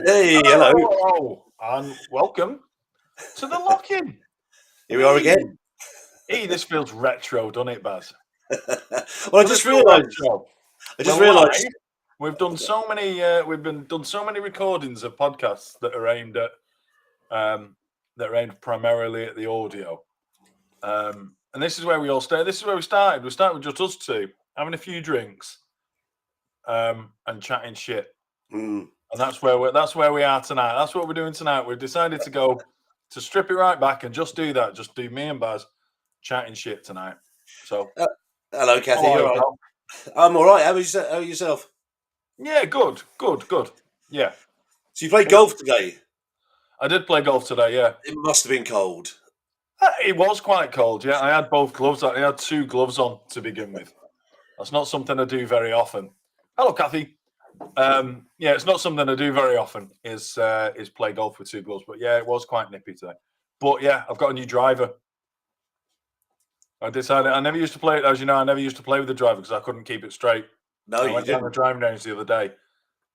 Hey, hello. Hello, and welcome to the lock-in. Here we are again. Hey, this feels retro, doesn't it, Baz? Well, I just realised. We've done so many. Done so many recordings of podcasts that are aimed primarily at the audio. And this is where we all start. This is where we started. We started with just us two having a few drinks, and chatting shit. And that's where we are tonight. That's what we're doing tonight. We've decided to strip it right back and just do that. Just do me and Baz chatting shit tonight. So, hello, Kathy. All right. I'm all right. How are yourself? Yeah, good. Yeah. So you played golf today? I did play golf today. Yeah. It must have been cold. It was quite cold. Yeah, I had both gloves. I had two gloves on to begin with. That's not something I do very often. Hello, Kathy. Yeah, it's not something I do very often. Is play golf with two gloves, but yeah, it was quite nippy today. But yeah, I've got a new driver. I decided I never used to play it, as you know. I never used to play with the driver because I couldn't keep it straight. No, I you went down the didn't. driving range the other day,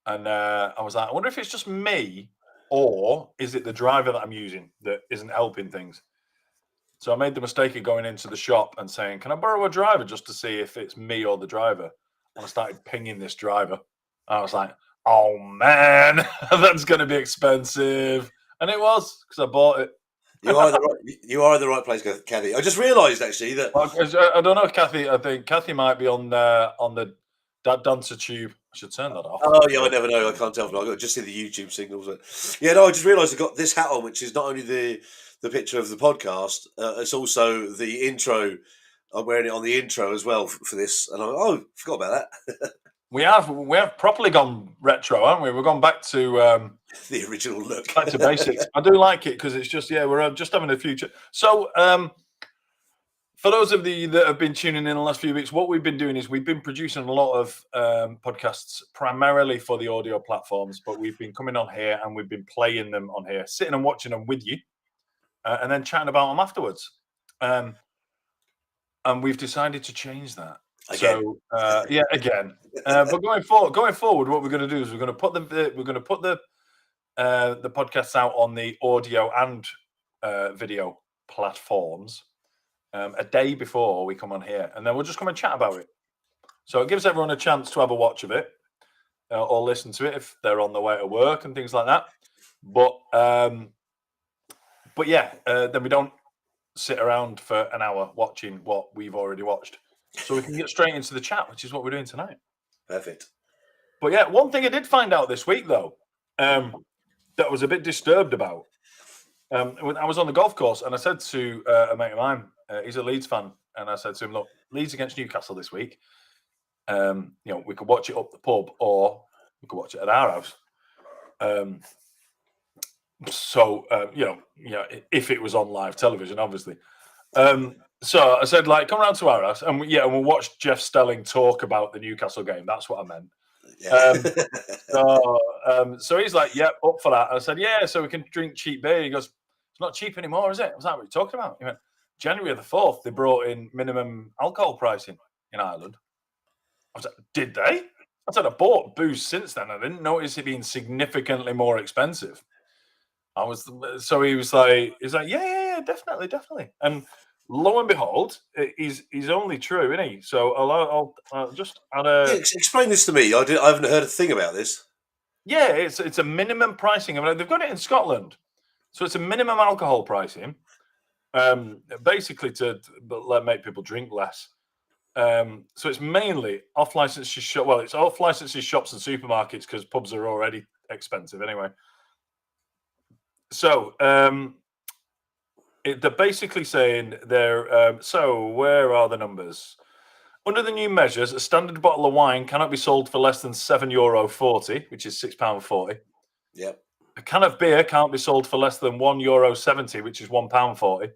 and I was like, I wonder if it's just me, or is it the driver that I'm using that isn't helping things? So I made the mistake of going into the shop and saying, "Can I borrow a driver just to see if it's me or the driver?" And I started pinging this driver. I was like, "Oh man, that's going to be expensive," and it was because I bought it. You are in the right place, Kathy. I just realised actually that. Well, I don't know, Kathy. I think Kathy might be on the that dancer tube. I should turn that off. Oh yeah, I never know. I can't tell. I got just see the YouTube signals. Yeah, no, I just realised I got this hat on, which is not only the picture of the podcast, it's also the intro. I'm wearing it on the intro as well for this, and forgot about that. We have properly gone retro, haven't we? We've gone back to the original look, back to basics. I do like it because it's just we're just having a future. So for those of you that have been tuning in the last few weeks, what we've been doing is we've been producing a lot of podcasts primarily for the audio platforms, but we've been coming on here and we've been playing them on here, sitting and watching them with you, and then chatting about them afterwards. And we've decided to change that. Again. So again. But going forward, what we're going to do is we're going to put the podcasts out on the audio and video platforms a day before we come on here, and then we'll just come and chat about it. So it gives everyone a chance to have a watch of it or listen to it if they're on their way to work and things like that. But then we don't sit around for an hour watching what we've already watched. So we can get straight into the chat, which is what we're doing tonight. Perfect. But yeah, one thing I did find out this week, though, that I was a bit disturbed about. When I was on the golf course, and I said to a mate of mine, he's a Leeds fan, and I said to him, "Look, Leeds against Newcastle this week. We could watch it up the pub, or we could watch it at our house." If it was on live television, obviously. So I said, come around to our house, and we'll watch Jeff Stelling talk about the Newcastle game. That's what I meant. Yeah. So he's like, "Yep, up for that." I said, "Yeah, so we can drink cheap beer." He goes, "It's not cheap anymore, is it?" I was like, "What are you talking about?" He went, "January the 4th, they brought in minimum alcohol pricing in Ireland." I was like, "Did they?" I said, "I bought booze since then. I didn't notice it being significantly more expensive." So he was like, yeah, definitely. And lo and behold, he's only true, isn't he? So I'll just add explain this to me. I haven't heard a thing about this. Yeah, it's a minimum pricing. I mean, they've got it in Scotland, so it's a minimum alcohol pricing, basically to make people drink less. So it's mainly off-license shop. Well, it's off-license shops and supermarkets because pubs are already expensive anyway. So they're basically saying they're. So where are the numbers? Under the new measures, a standard bottle of wine cannot be sold for less than €7.40, which is £6.40. Yep. A can of beer can't be sold for less than €1.70, which is £1.40.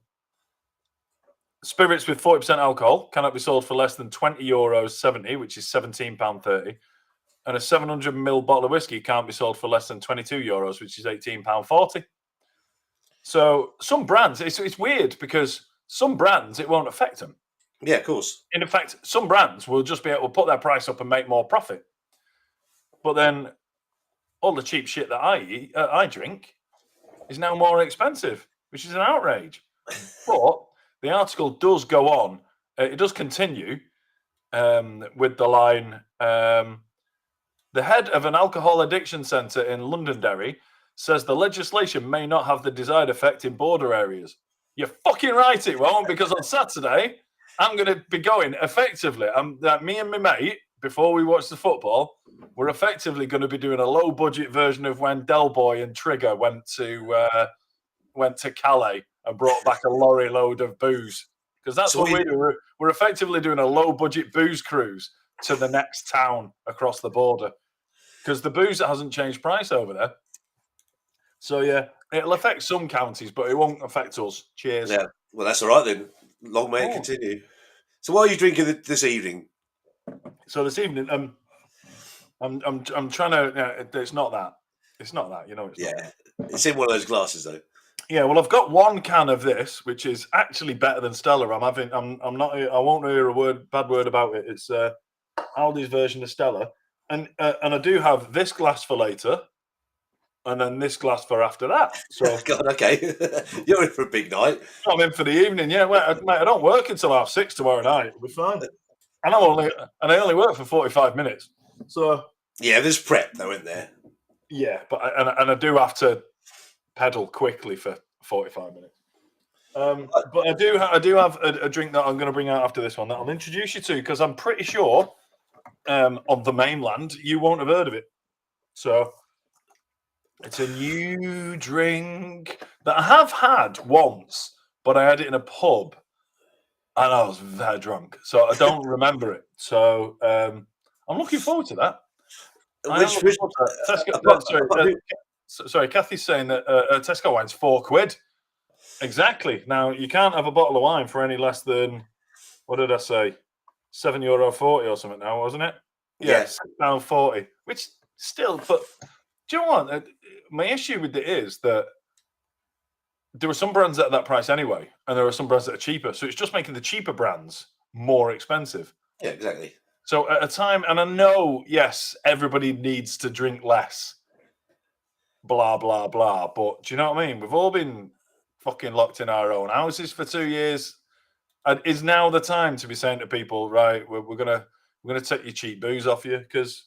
Spirits with 40% alcohol cannot be sold for less than €20.70, which is £17.30. And a 700ml bottle of whiskey can't be sold for less than €22, which is £18.40. So some brands, it's weird because some brands, it won't affect them. Yeah, of course. And in fact, some brands will just be able to put their price up and make more profit. But then all the cheap shit that I drink is now more expensive, which is an outrage. But the article does go on. It does continue with the line, the head of an alcohol addiction centre in Londonderry says the legislation may not have the desired effect in border areas. You're fucking right it won't, because on Saturday, I'm going to be going effectively. Me and my mate, before we watch the football, we're effectively going to be doing a low-budget version of when Del Boy and Trigger went to Calais and brought back a lorry load of booze. Because that's what we do. We're effectively doing a low-budget booze cruise to the next town across the border. Because the booze hasn't changed price over there. So, yeah, it'll affect some counties, but it won't affect us. Cheers. Yeah, well, that's all right then. Long may it continue. So what are you drinking this evening? So this evening, I'm trying to. It's not that. It's not that. You know, it's not that. It's in one of those glasses though. Yeah, well, I've got one can of this, which is actually better than Stella. I'm not. I won't hear bad word about it. It's Aldi's version of Stella, and I do have this glass for later, and then this glass for after that. So, God, okay, you're in for a big night. I'm in for the evening. Yeah, mate, I don't work until 6:30 tomorrow night. It'll be fine. And I only work for 45 minutes. So yeah, there's prep though, isn't there? Yeah, but I do have to pedal quickly for 45 minutes. But I do have a drink that I'm going to bring out after this one that I'll introduce you to, because I'm pretty sure on the mainland you won't have heard of it. So it's a new drink that I have had once, but I had it in a pub and I was very drunk, so I don't remember it. So I'm looking forward to that. Sorry, Kathy's saying that Tesco wine's £4. Exactly. Now you can't have a bottle of wine for any less than, what did I say, €7.40 or something now, wasn't it? Yes, £6.40. Which still, but do you know what? My issue with it is that there are some brands at that price anyway, and there are some brands that are cheaper. So it's just making the cheaper brands more expensive. Yeah, exactly. So at a time, and I know, yes, everybody needs to drink less, blah, blah, blah. But do you know what I mean? We've all been fucking locked in our own houses for 2 years. And is now the time to be saying to people, right, we're gonna take your cheap booze off you, because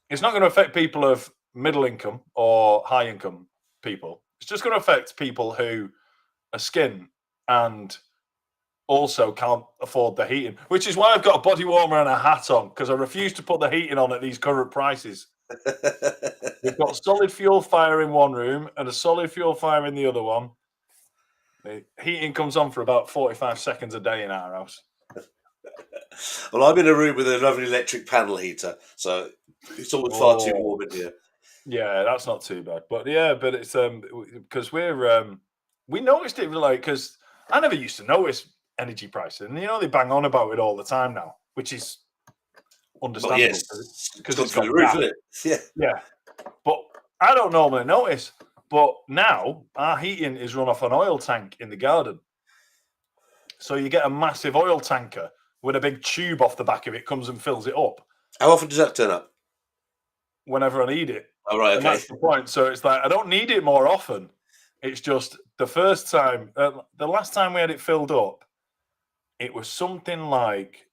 it's not going to affect people of middle income or high income people. It's just going to affect people who are skin and also can't afford the heating, which is why I've got a body warmer and a hat on, because I refuse to put the heating on at these current prices. We've got solid fuel fire in one room and a solid fuel fire in the other one. The heating comes on for about 45 seconds a day in our house. Well, I'm in a room with a lovely electric panel heater, so it's always far too warm in here. Yeah, that's not too bad. But yeah, but it's because we noticed it, like, because I never used to notice energy prices, and they bang on about it all the time now, which is understandable. Well, yes, because it's gone through the roof, isn't it? Yeah. But I don't normally notice. But now our heating is run off an oil tank in the garden. So you get a massive oil tanker with a big tube off the back of it, comes and fills it up. How often does that turn up? Whenever I need it. Oh, right, okay. And that's the point. So it's like, I don't need it more often. It's just the first time, the last time we had it filled up, it was something like,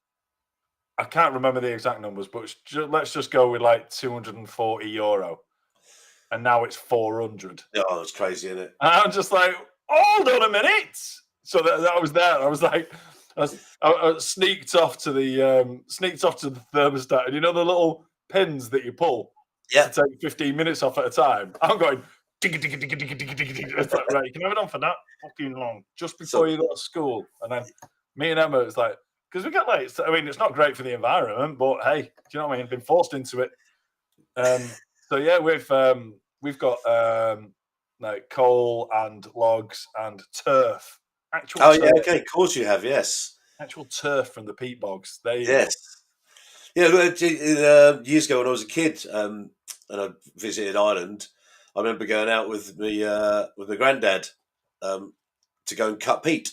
I can't remember the exact numbers, but let's just go with like €240. And now it's 400. Oh, that's crazy, isn't it? And I'm just like, hold on a minute. So that I was there. I was like, I sneaked off to the thermostat, and the little pins that you pull to take 15 minutes off at a time. I'm going, it's like, right, you can have it on for that fucking long, just before you go to school. And then me and Emma, it's like, because we get late. I mean, it's not great for the environment, but hey, do you know what I mean? Been forced into it. So yeah, we've got like coal and logs and turf. Actual turf. Yeah, okay, of course you have, yes. Actual turf from the peat bogs. Yes. Yeah, years ago when I was a kid, and I visited Ireland, I remember going out with my granddad to go and cut peat,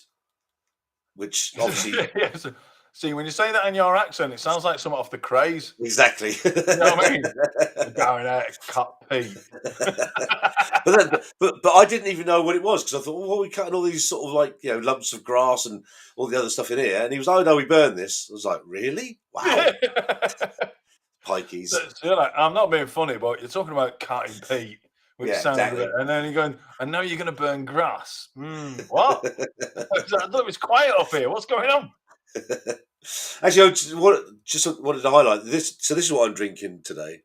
which obviously. See, when you say that in your accent, it sounds like something off the craze. Exactly. You know what I mean? We're going out to cut peat. but I didn't even know what it was, because I thought, well, we're cutting all these sort of like lumps of grass and all the other stuff in here, and he was like, oh no, we burn this. I was like, really? Wow. Pikeys. So you're like, I'm not being funny, but you're talking about cutting peat, which sounds exactly. And then you're going, and now you're going to burn grass. What? I thought it was quiet up here. What's going on? Actually, I just wanted to highlight this. So this is what I'm drinking today.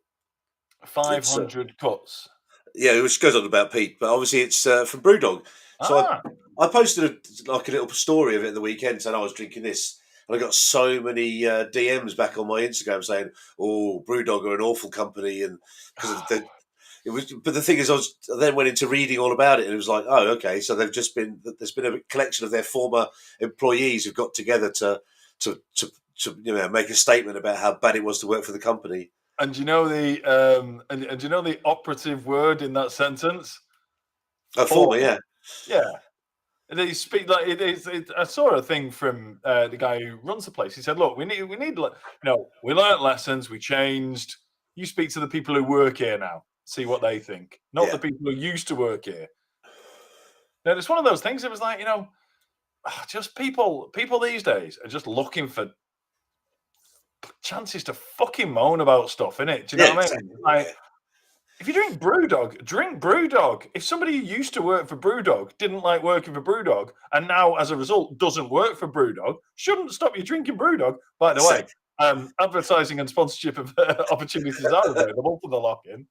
500 cuts. Yeah, which goes on about peat, but obviously it's from Brewdog. So I posted a little story of it at the weekend, saying I was drinking this, and I got so many DMs back on my Instagram saying, "Oh, Brewdog are an awful company," and because it was. But the thing is, I then went into reading all about it, and it was like, oh, okay, so there's been a collection of their former employees who've got together to make a statement about how bad it was to work for the company. And you know the and you know the operative word in that sentence? Former, yeah. Yeah. They speak like it is. I saw a thing from the guy who runs the place. He said, "Look, we need, we learned lessons. We changed. You speak to the people who work here now, see what they think, not the people who used to work here." Now, it's one of those things. It was like, just people these days are just looking for chances to fucking moan about stuff, innit? Do you know what I mean? Like, if you drink Brewdog, drink Brewdog. If somebody who used to work for Brewdog didn't like working for Brewdog and now, as a result, doesn't work for Brewdog, shouldn't stop you drinking Brewdog. By the way, advertising and sponsorship of opportunities are available for the lock-in.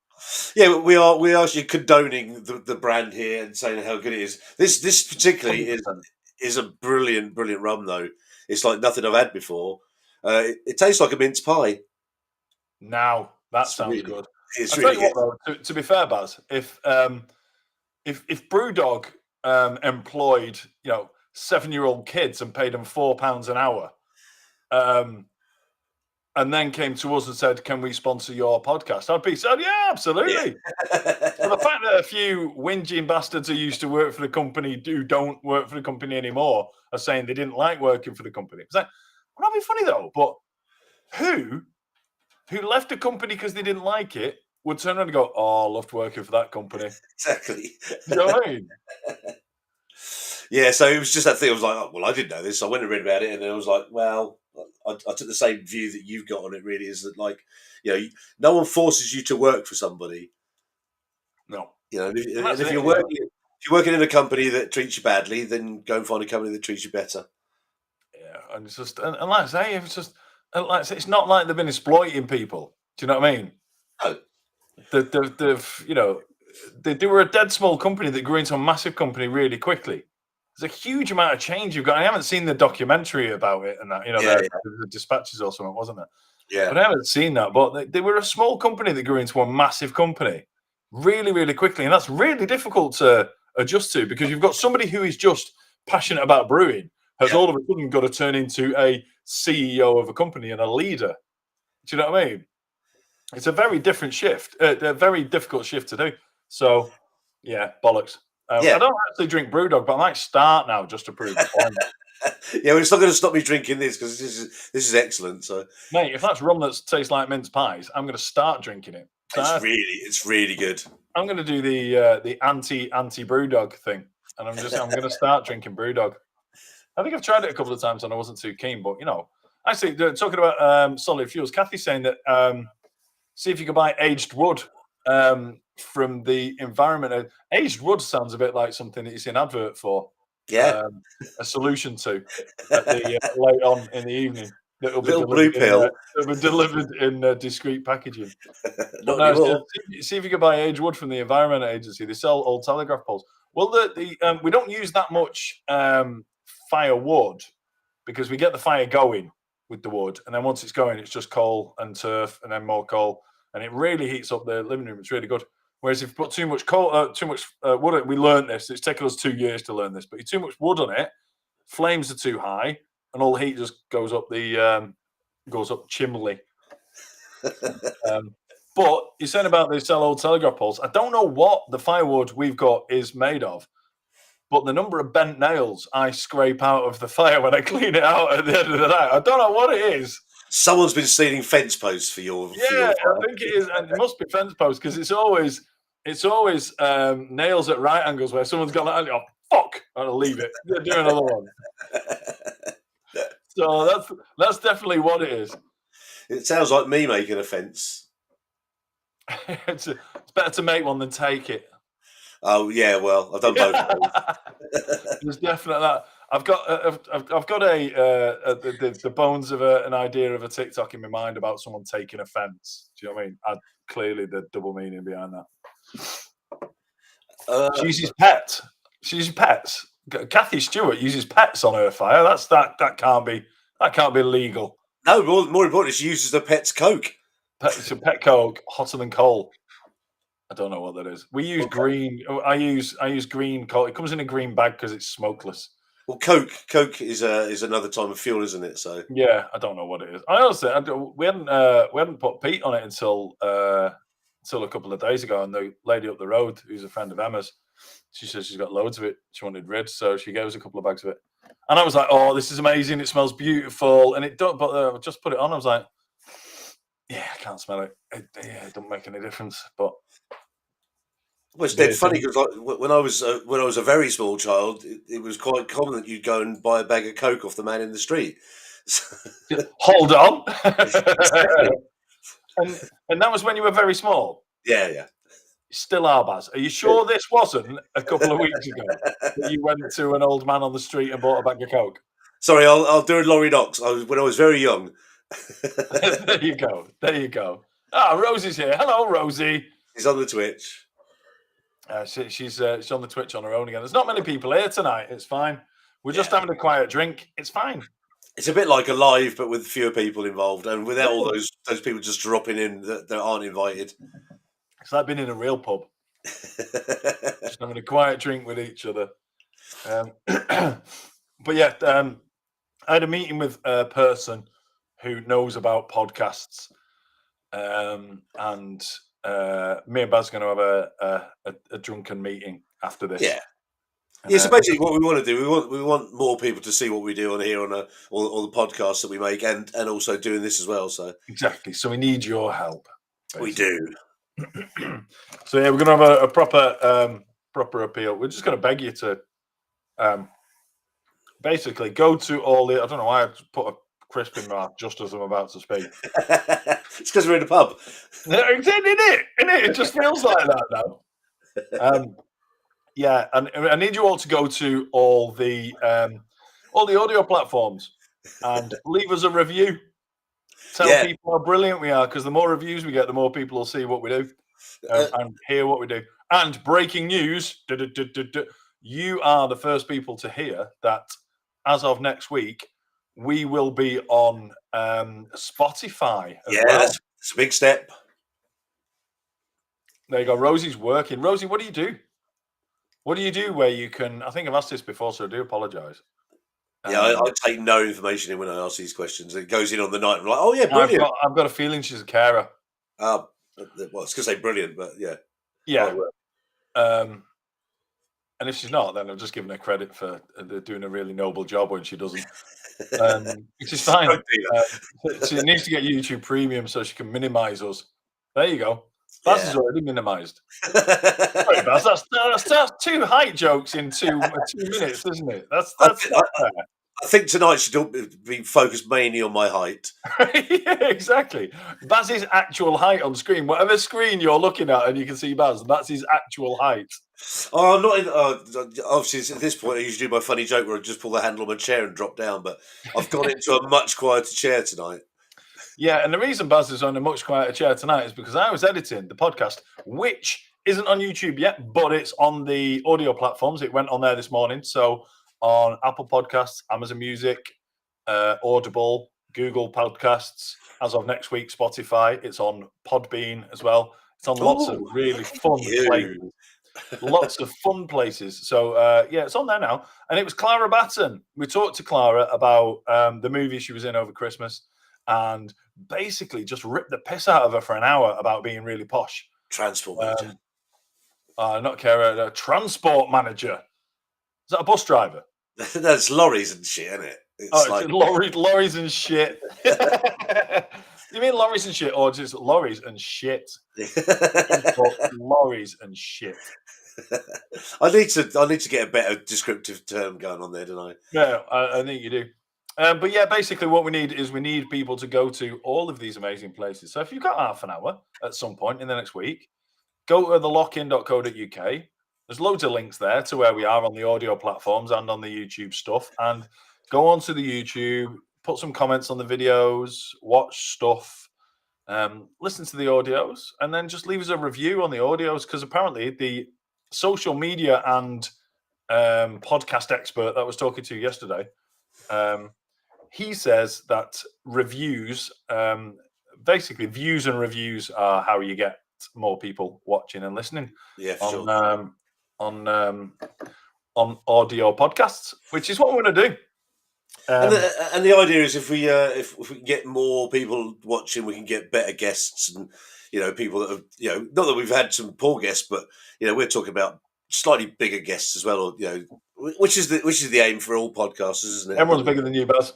Yeah, we are actually condoning the brand here and saying how good it is. This particularly 100%. is a brilliant rum though. It's like nothing I've had before. It tastes like a mince pie. Now that sounds good. It's I'll really tell you good. what, though, to be fair, Baz, if Brewdog employed 7-year-old kids and paid them £4 an hour, and then came to us and said, "Can we sponsor your podcast?" I'd be said, "Yeah, absolutely." So the fact that a few whinging bastards who used to work for the company who don't work for the company anymore are saying they didn't like working for the company. It's like, well, that'd be funny though. But who left the company because they didn't like it would turn around and go, "Oh, I loved working for that company." Exactly. You know what I mean? Yeah, so it was just that thing. I was like, oh, well, I didn't know this. So I went and read about it, and I was like, well, I took the same view that you've got on it. Really, is that like, no one forces you to work for somebody. No. And if you're working in a company that treats you badly, then go and find a company that treats you better. Yeah, and it's just and like I say, it's just like I say, it's not like they've been exploiting people. Do you know what I mean? No. They were a dead small company that grew into a massive company really quickly. There's a huge amount of change you've got. I haven't seen the documentary about it and that, the Dispatches or something, wasn't it? Yeah. But I haven't seen that. But they were a small company that grew into a massive company really, really quickly. And that's really difficult to adjust to because you've got somebody who is just passionate about brewing has all of a sudden got to turn into a CEO of a company and a leader. Do you know what I mean? It's a very different shift, a very difficult shift to do. So, yeah, bollocks. I don't actually drink Brewdog, but I might start now just to prove the point. Yeah, well, it's not going to stop me drinking this because this is excellent. So, mate, if that's rum that tastes like mince pies, I'm going to start drinking it. So it's really good. I'm going to do the anti Brewdog thing, and I'm going to start drinking Brewdog. I think I've tried it a couple of times and I wasn't too keen, but actually talking about solid fuels, Kathy's saying that see if you can buy aged wood from the environment. Aged wood sounds a bit like something that you see an advert for. Yeah, a solution to at the late on in the evening. That'll be blue pill. It'll be delivered in discreet packaging. Not anymore. See if you can buy aged wood from the Environment Agency. They sell old telegraph poles. Well, we don't use that much firewood because we get the fire going with the wood, and then once it's going, it's just coal and turf, and then more coal, and it really heats up the living room. It's really good. Whereas if you put too much wood on it, we learned this. It's taken us 2 years to learn this. But too much wood on it, flames are too high, and all the heat just goes up chimney. But you're saying about they sell old telegraph poles. I don't know what the firewood we've got is made of, but the number of bent nails I scrape out of the fire when I clean it out at the end of the night, I don't know what it is. Someone's been stealing fence posts for your. Yeah, I think it is, and it must be fence posts because it's always nails at right angles where someone's got like, oh fuck, I'll leave it. Do another one. So that's definitely what it is. It sounds like me making a fence. It's better to make one than take it. Oh yeah, well I've done both. There's definitely that. I've got the bones of an idea of a TikTok in my mind about someone taking offence. Do you know what I mean? Clearly the double meaning behind that. She uses pets. She uses pets. Kathy Stewart uses pets on her fire. That can't be legal. No, more important, she uses the pet's coke. It's a pet coke, hotter than coal. I don't know what that is. We use green. I use green coal. It comes in a green bag because it's smokeless. Well, Coke is another type of fuel, isn't it? So Yeah, I don't know what it is. I honestly, we hadn't put Pete on it until a couple of days ago, and the lady up the road, who's a friend of Emma's, she says she's got loads of it. She wanted rid, so she gave us a couple of bags of it. And I was like, "Oh, this is amazing! It smells beautiful." And it don't, but just put it on. I was like, "Yeah, I can't smell it. It don't make any difference." But well, it's dead funny because when I was a very small child, it was quite common that you'd go and buy a bag of Coke off the man in the street. hold on, and that was when you were very small. Yeah. Still are, Baz. Are you sure this wasn't a couple of weeks ago that you went to an old man on the street and bought a bag of Coke? Sorry, I'll do a Laurie Knox. When I was very young. There you go. There you go. Ah, Rosie's here. Hello, Rosie. She's on the Twitch. She's on the Twitch on her own again. There's not many people here tonight. It's fine. We're just having a quiet drink. It's fine. It's a bit like a live, but with fewer people involved, and without all those people just dropping in that aren't invited. It's like being in a real pub. Just having a quiet drink with each other. But yeah, I had a meeting with a person who knows about podcasts, and me and Baz are going to have a drunken meeting after this. Yeah. Yeah, so basically what we want to do, we want more people to see what we do on here on all the podcasts that we make, and also doing this as well. So exactly. So we need your help. Basically. We do. So yeah, we're going to have a proper appeal. We're just going to beg you to basically go to all the. I don't know why I put a crisp in my mouth just as I'm about to speak. It's because we're in a pub. Isn't it? It just feels like that now. Yeah, and I need you all to go to all the audio platforms and leave us a review. Tell people how brilliant we are, because the more reviews we get, the more people will see what we do and hear what we do. And breaking news, you are the first people to hear that as of next week, we will be on Spotify as well. That's a big step. There you go. Rosie's working. Rosie, what do you do? What do you do where you can? I think I've asked this before, so I do apologise. Yeah, I take no information in when I ask these questions. It goes in on the night. I'm like, oh yeah, brilliant. I've got a feeling she's a carer. Well, it's because they're brilliant, but yeah. Yeah. And if she's not, then I'm just giving her credit for doing a really noble job when she doesn't, which is fine. She needs to get YouTube Premium so she can minimise us. There you go. Baz is already minimised. Sorry, Baz, that's 2 height jokes in 2 minutes, isn't it? That's not fair. I think tonight should be focused mainly on my height. Yeah, exactly. Baz's actual height on screen. Whatever screen you're looking at and you can see Baz, that's his actual height. Oh, I'm not in. Obviously, at this point, I usually do my funny joke where I just pull the handle of my chair and drop down, but I've gone into a much quieter chair tonight. Yeah, and the reason Baz is on a much quieter chair tonight is because I was editing the podcast, which isn't on YouTube yet, but it's on the audio platforms. It went on there this morning. So on Apple Podcasts, Amazon Music, Audible, Google Podcasts, as of next week, Spotify. It's on Podbean as well. It's on lots of really fun places. Lots of fun places. So, yeah, it's on there now. And it was Clara Batten. We talked to Clara about the movie she was in over Christmas and basically just ripped the piss out of her for an hour about being really posh. Transport manager. Not carer, transport manager. Is that a bus driver? That's lorries and shit, isn't it? It's lorries and shit. You mean lorries and shit, or just lorries and shit? Lorries and shit. I need to get a better descriptive term going on there, don't I? Yeah, I think you do. But yeah, basically what we need people to go to all of these amazing places. So if you've got half an hour at some point in the next week, go to thelockin.co.uk. There's loads of links there to where we are on the audio platforms and on the YouTube stuff. And go onto the YouTube, put some comments on the videos, watch stuff, listen to the audios, and then just leave us a review on the audios, because apparently the social media and podcast expert that I was talking to yesterday, he says that reviews, basically views and reviews are how you get more people watching and listening. Yeah, for sure. on audio podcasts, which is what we're going to do. And the idea is if we can get more people watching, we can get better guests, and people that have, not that we've had some poor guests, but we're talking about slightly bigger guests as well, or which is the aim for all podcasters, isn't it? Everyone's bigger than you, Baz.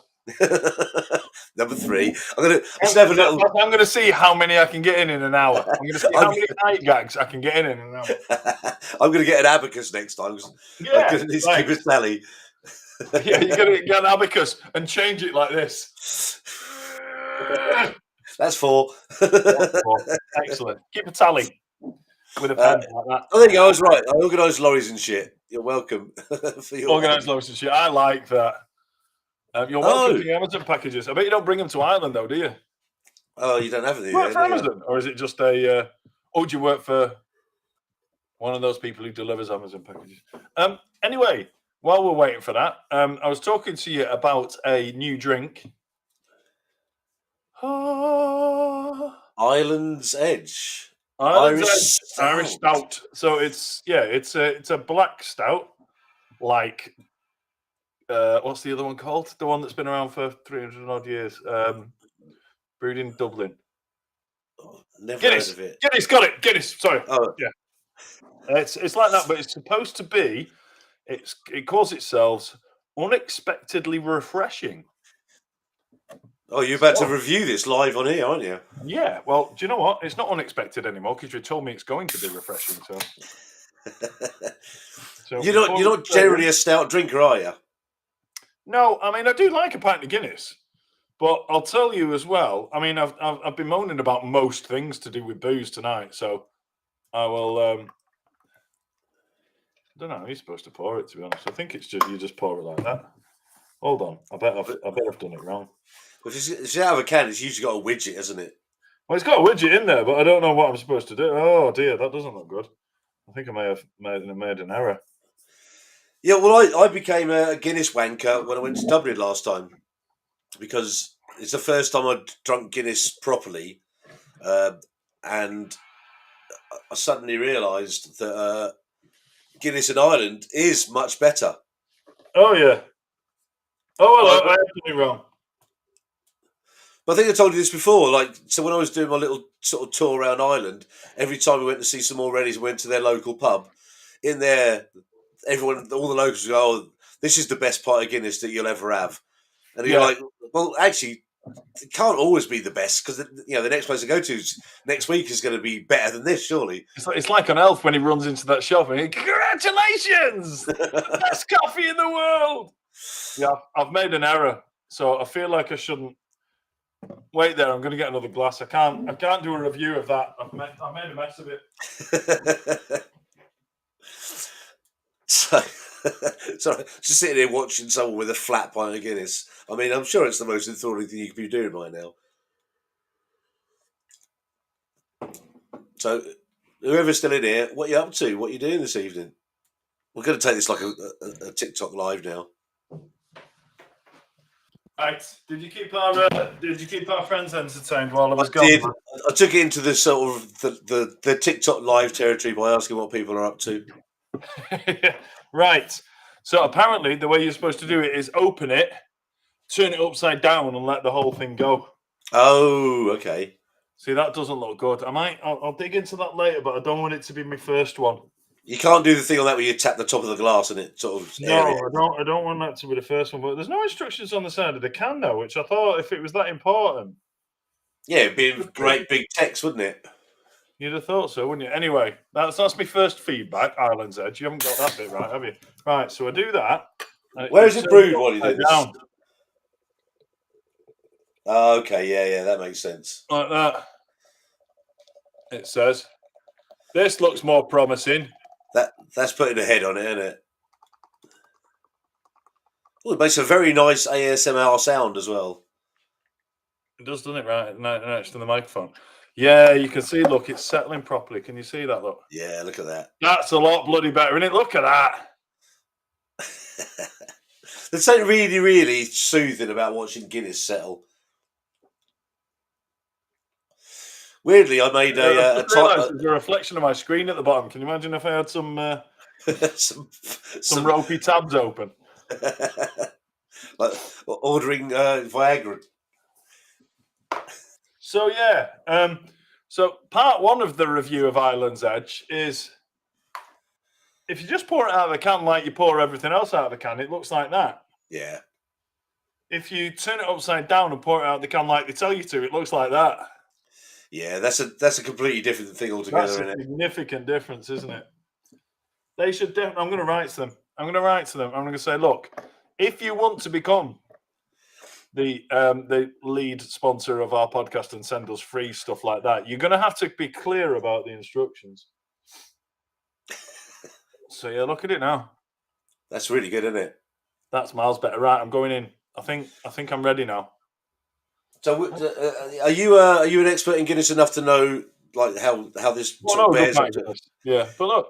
Number 3. I'm going to see how many I can get in an hour. I'm going to see how many night gags I can get in an hour. I'm going to get an abacus next time. Yeah, I'm going to keep a tally. Yeah, you're going to get an abacus and change it like this. That's 4. Excellent. Keep a tally with a pen like that. I think I was right. I organised lorries and shit. You're welcome. Organised lorries and shit. I like that. You're welcome to the Amazon packages. I bet you don't bring them to Ireland, though, do you? Oh, you don't have any. Do you work for Amazon? Or is it just do you work for one of those people who delivers Amazon packages? Anyway, while we're waiting for that, I was talking to you about a new drink. Island's Edge. Irish stout. So it's a black stout, like what's the other one called? The one that's been around for 300 odd years. Brewed in Dublin. Oh, never Guinness. heard of it. Guinness, got it. Guinness. Sorry. Oh. Yeah. It's like that, but it's supposed to be. It calls itself unexpectedly refreshing. Oh, you're about to review this live on here, aren't you? Yeah. Well, do you know what? It's not unexpected anymore because you told me it's going to be refreshing. So you're not generally a stout drinker, are you? No, I mean I do like a pint of Guinness, but I'll tell you as well. I mean I've been moaning about most things to do with booze tonight, so I will. I don't know how you're supposed to pour it. To be honest, I think it's just you just pour it like that. Hold on, I bet I've done it wrong. If you have a can, it's usually got a widget, hasn't it? Well, it's got a widget in there, but I don't know what I'm supposed to do. Oh dear, that doesn't look good. I think I may have made an error. Yeah, well, I became a Guinness wanker when I went to Dublin last time because it's the first time I'd drunk Guinness properly, and I suddenly realised that Guinness in Ireland is much better. Oh yeah. Oh well, I have done it wrong. But I think I told you this before. So when I was doing my little sort of tour around Ireland, every time we went to see some more Reddies, we went to their local pub. In there, all the locals go, "Oh, this is the best pint of Guinness that you'll ever have," and you're like, "Well, actually, it can't always be the best because the next place I go to next week is going to be better than this, surely." It's like an elf when he runs into that shop and he, "Congratulations, the best coffee in the world." Yeah, I've made an error, so I feel like I shouldn't. Wait there, I'm going to get another glass. I can't do a review of that. I've made a mess of it. So just sitting here watching someone with a flat pint of Guinness. I mean, I'm sure it's the most enthralling thing you could be doing right now. So, whoever's still in here, what are you up to? What are you doing this evening? We're going to take this like a TikTok live now. Right. Did you keep our friends entertained while I was gone? Did. I took it into the sort of the TikTok live territory by asking what people are up to. Right. So apparently the way you're supposed to do it is open it, turn it upside down, and let the whole thing go. Oh, okay. See, that doesn't look good. I'll dig into that later, but I don't want it to be my first one. You can't do the thing on that where you tap the top of the glass and it sort of. No, I don't want that to be the first one. But there's no instructions on the side of the can now, which I thought if it was that important. Yeah, it'd be great big text, wouldn't it? You'd have thought so, wouldn't you? Anyway, that's my first feedback. Island's Edge. You haven't got that bit right, have you? Right, so I do that. Where is it brewed while you do this? Down. Oh, okay, yeah, that makes sense. Like that. It says, "This looks more promising." That's putting a head on it, isn't it? Oh, it makes a very nice ASMR sound as well. It does, doesn't it? Right next to the microphone. Yeah, you can see. Look, it's settling properly. Can you see that? Look. Yeah, look at that. That's a lot bloody better, isn't it? Look at that. There's something really, really soothing about watching Guinness settle. Weirdly, I made there's a reflection of my screen at the bottom. Can you imagine if I had some some ropey tabs open. Like ordering Viagra. So yeah, so part one of the review of Island's Edge is if you just pour it out of the can like you pour everything else out of the can, it looks like that. Yeah. If you turn it upside down and pour it out of the can like they tell you to, it looks like that. Yeah, that's a completely different thing altogether. That's a significant difference, isn't it? They should. I'm going to write to them. I'm going to say, look, if you want to become the lead sponsor of our podcast and send us free stuff like that, you're going to have to be clear about the instructions. So yeah, look at it now. That's really good, isn't it? That's miles better. Right, I'm going in. I think I'm ready now. So, are you an expert in Guinness enough to know like how this sort of bears up to? Yeah, but look,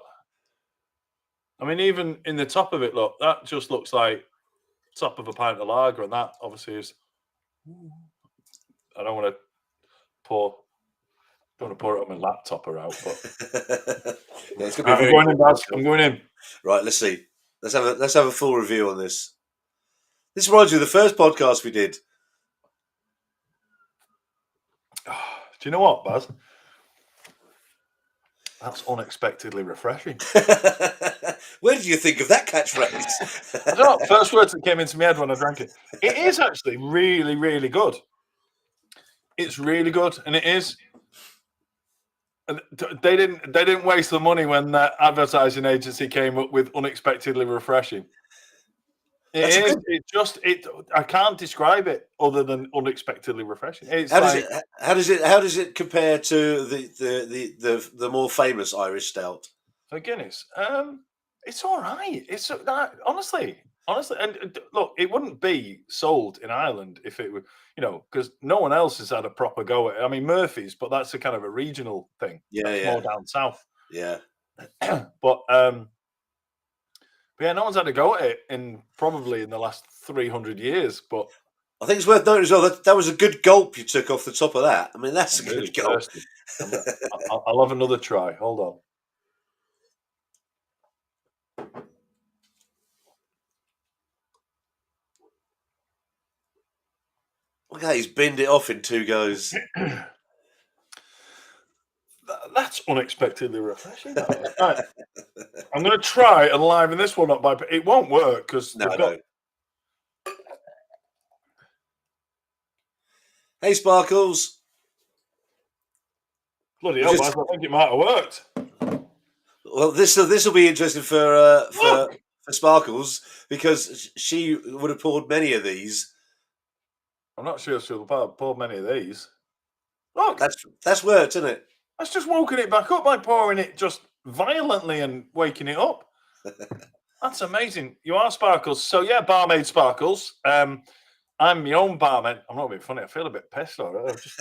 I mean, even in the top of it, look, that just looks like top of a pint of lager, and that obviously is. I don't want to pour it on my laptop or out, but yeah, it's gonna be I'm going in, Baz. I'm going in. Right, let's see. Let's have a full review on this. This reminds me of the first podcast we did. Do you know what, Baz? That's unexpectedly refreshing. Where did you think of that catchphrase? I don't know. First words that came into my head when I drank it. It is actually really, really good. It's really good, and it is. They didn't waste the money when that advertising agency came up with unexpectedly refreshing. I can't describe it other than unexpectedly refreshing. How does it compare to the more famous Irish stout? For Guinness, it's all right. It's honestly, and look, it wouldn't be sold in Ireland if it were, because no one else has had a proper go at it. I mean, Murphy's, but that's a kind of a regional thing. Yeah, more down south. Yeah, but yeah, no one's had a go at it probably in the last 300 years. But I think it's worth noting as well that was a good gulp you took off the top of that. I mean, that's a good gulp. I'll have another try. Hold on. Look at that, he's binned it off in 2 goes. That's unexpectedly refreshing. Right. I'm going to try and liven this one up it won't work because no. Hey, Sparkles. Bloody hell, I think it might have worked. Well, this will be interesting for Sparkles because she would have poured many of these. I'm not sure she'll have poured many of these. Look, that's worked, isn't it? That's just woken it back up by pouring it just violently and waking it up. That's amazing. You are Sparkles. So yeah, barmaid Sparkles. I'm my own barmaid. I'm not being funny. I feel a bit pissed. I've just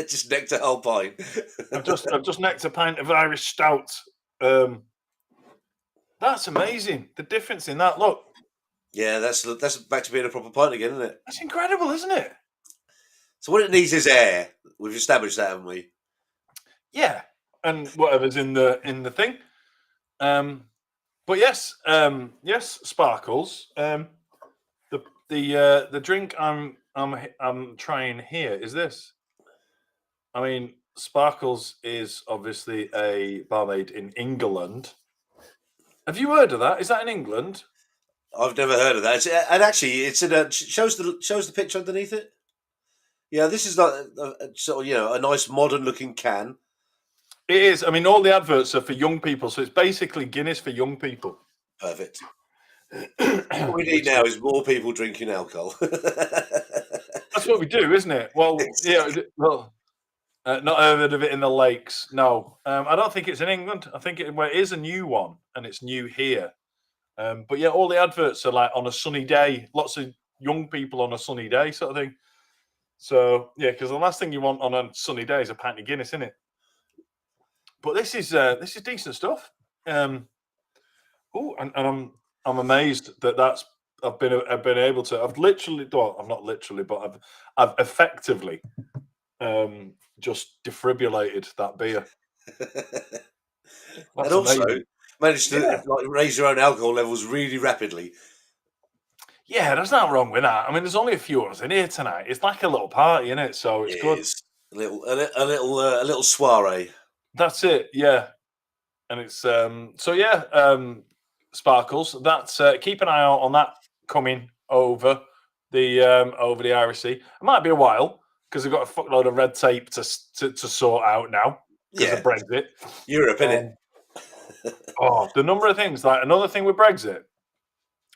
just necked a whole pint. I've just necked a pint of Irish stout. That's amazing. The difference in that. Look. Yeah, that's back to being a proper pint again, isn't it? That's incredible, isn't it? So what it needs is air. We've established that, haven't we? Yeah, and whatever's in the thing. But yes, Sparkles. The drink I'm trying here is this. I mean, Sparkles is obviously a barmaid in England. Have you heard of that? Is that in England? I've never heard of that. And actually, it's shows the picture underneath it. Yeah, this is like a nice modern looking can. It is. I mean, all the adverts are for young people, so it's basically Guinness for young people. Perfect. What we need now is more people drinking alcohol. That's what we do, isn't it? Well, yeah. Well, not heard of it in the lakes. No, I don't think it's in England. I think it is a new one, and it's new here. But yeah, all the adverts are like on a sunny day. Lots of young people on a sunny day, sort of thing. So yeah, because the last thing you want on a sunny day is a pint of Guinness, isn't it? But this is decent stuff. And I'm amazed that I've been able to. I've literally, well, I'm not literally, but I've effectively just defibrillated that beer. And also, managed to raise your own alcohol levels really rapidly. Yeah, there's nothing wrong with that. I mean, there's only a few of us in here tonight. It's like a little party, isn't it? So it's good. Is. A little soiree. That's it. Yeah, and it's Sparkles. That's keep an eye out on that coming over the Irish Sea. It might be a while because they've got a fuckload of red tape to sort out now because of Brexit. Europe, innit? The number of things. Like another thing with Brexit.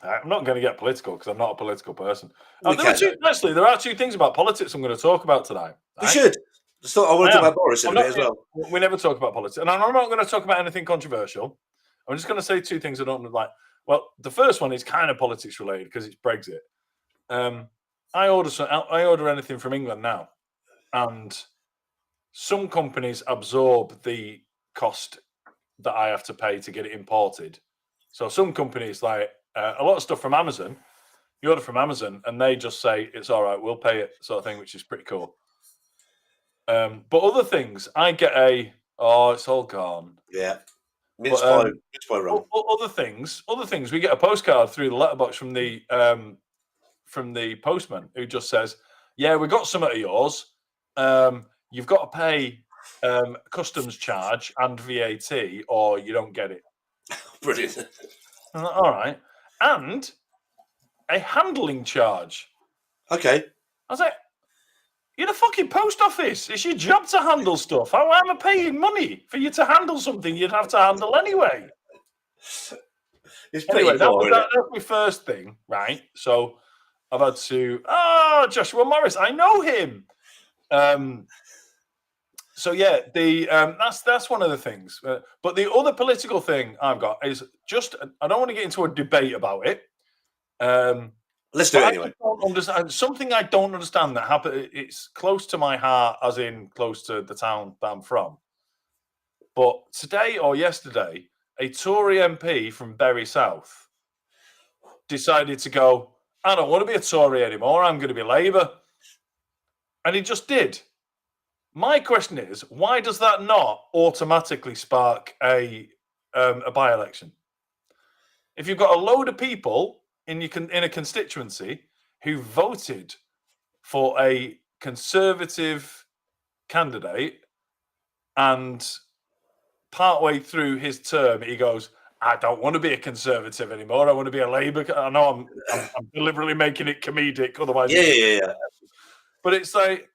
I'm not going to get political because I'm not a political person. There are two things about politics I'm going to talk about tonight. We should. I want to talk about Boris in a bit as well. We never talk about politics. And I'm not going to talk about anything controversial. I'm just going to say two things I don't like. Well, the first one is kind of politics related because it's Brexit. I order anything from England now, and some companies absorb the cost that I have to pay to get it imported. So some companies, like a lot of stuff from Amazon, you order from Amazon and they just say it's all right, we'll pay it, sort of thing, which is pretty cool. But other things, I get it's all gone. Yeah. Mince pie wrong. Other things, we get a postcard through the letterbox from the postman who just says, "Yeah, we got some of yours. You've got to pay customs charge and VAT, or you don't get it." Brilliant. I'm like, all right, and a handling charge. Okay. I was like, "You're the fucking post office. It's your job to handle stuff. How am I paying money for you to handle something you'd have to handle anyway?" It's pretty anyway, that's my first thing, right? So I've had to. Joshua Morris, I know him. So yeah, that's one of the things. But the other political thing I've got is just I don't want to get into a debate about it. Let's do it anyway. Something I don't understand that happened. It's close to my heart, as in close to the town that I'm from. But today or yesterday, a Tory MP from Bury South decided to go, "I don't want to be a Tory anymore. I'm going to be Labour," and he just did. My question is, why does that not automatically spark a by-election? If you've got a load of people in a constituency who voted for a Conservative candidate, and partway through his term he goes, "I don't want to be a Conservative anymore. I want to be a Labour." I know I'm deliberately making it comedic, otherwise. Yeah. But it's like,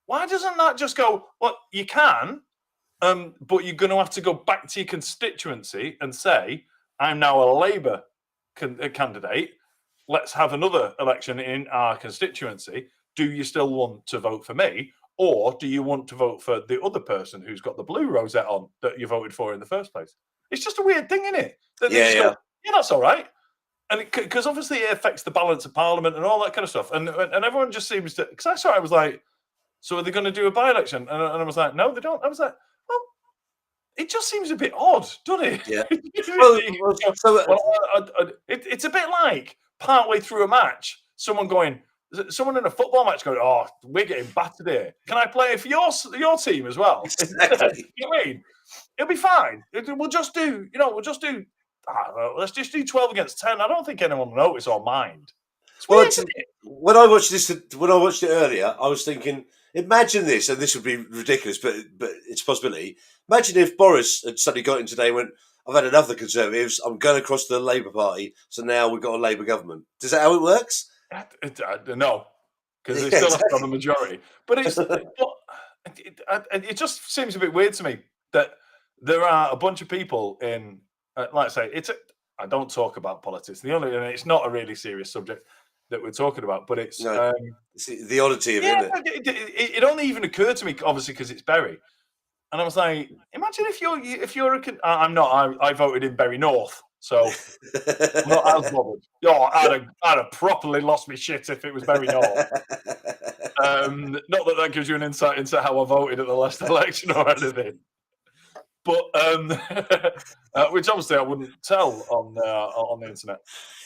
why doesn't that just go, well, you can, but you're going to have to go back to your constituency and say, "I'm now a Labour candidate. Let's have another election in our constituency. Do you still want to vote for me? Or do you want to vote for the other person who's got the blue rosette on that you voted for in the first place?" It's just a weird thing, isn't it? Yeah, that's all right. And because obviously it affects the balance of Parliament and all that kind of stuff. And everyone just seems to, because I saw it, I was like, so are they going to do a by-election? And I was like, no, they don't. I was like, well, it just seems a bit odd, doesn't it? Yeah. It's a bit like partway through a match, someone in a football match going, "Oh, we're getting battered here. Can I play for your team as well?" Exactly. You know what I mean? It'll be fine. We'll just do, let's just do 12 against 10. I don't think anyone will notice or mind. When I watched it earlier, I was thinking, imagine this, and this would be ridiculous, but it's a possibility. Imagine if Boris had suddenly got in today and went, "I've had enough of the Conservatives, I'm going across to the Labour Party, so now we've got a Labour government." Is that how it works? No, because they still have to have a majority. But it just seems a bit weird to me that there are a bunch of people in, like I say, I don't talk about politics. And it's not a really serious subject that we're talking about, but it's the oddity of it, isn't it? It only even occurred to me, obviously, because it's Bury. And I was like, imagine if I'm not. I voted in Bury North, so I'm not as bothered. I'd have properly lost my shit if it was Bury North. Not that gives you an insight into how I voted at the last election or anything, but which obviously I wouldn't tell on the internet.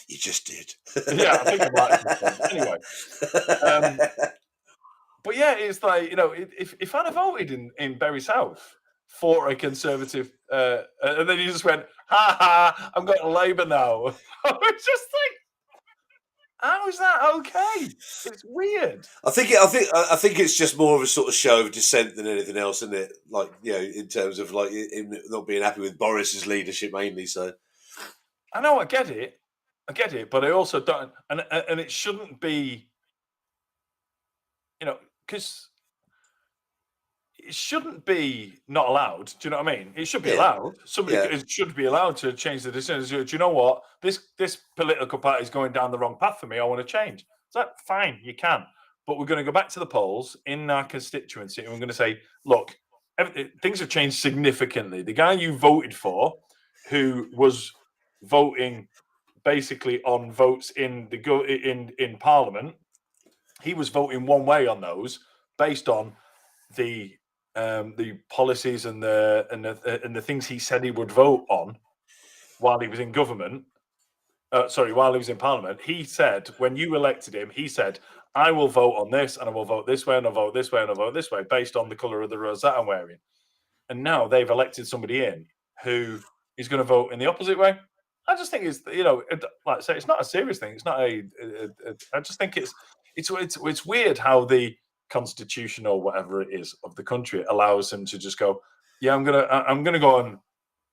You just did. Yeah, I think I might have. Anyway. But yeah, it's like, if I'd have voted in Bury South, for a Conservative, and then he just went, "Ha ha! I'm going to Labour now." It's just like, how is that okay? It's weird. I think it's just more of a sort of show of dissent than anything else, isn't it? Like, in terms of like him not being happy with Boris's leadership mainly. So I know, I get it, but I also don't, and it shouldn't be, because it shouldn't be not allowed. Do you know what I mean? It should be allowed. Somebody should be allowed to change the decision. Do you know what? This political party is going down the wrong path for me. I want to change. So fine, you can. But we're going to go back to the polls in our constituency and we're going to say, look, things have changed significantly. The guy you voted for, who was voting basically on votes in Parliament, he was voting one way on those based on the policies and the things he said he would vote on while he was in government. While he was in Parliament, he said when you elected him, he said, "I will vote on this, and I will vote this way, and I'll vote this way, and I'll vote this way, based on the colour of the rosette I'm wearing." And now they've elected somebody in who is going to vote in the opposite way. I just think it's like I say, it's not a serious thing. It's not I just think it's weird how the constitution or whatever it is of the country allows him to just go, yeah, I'm gonna go and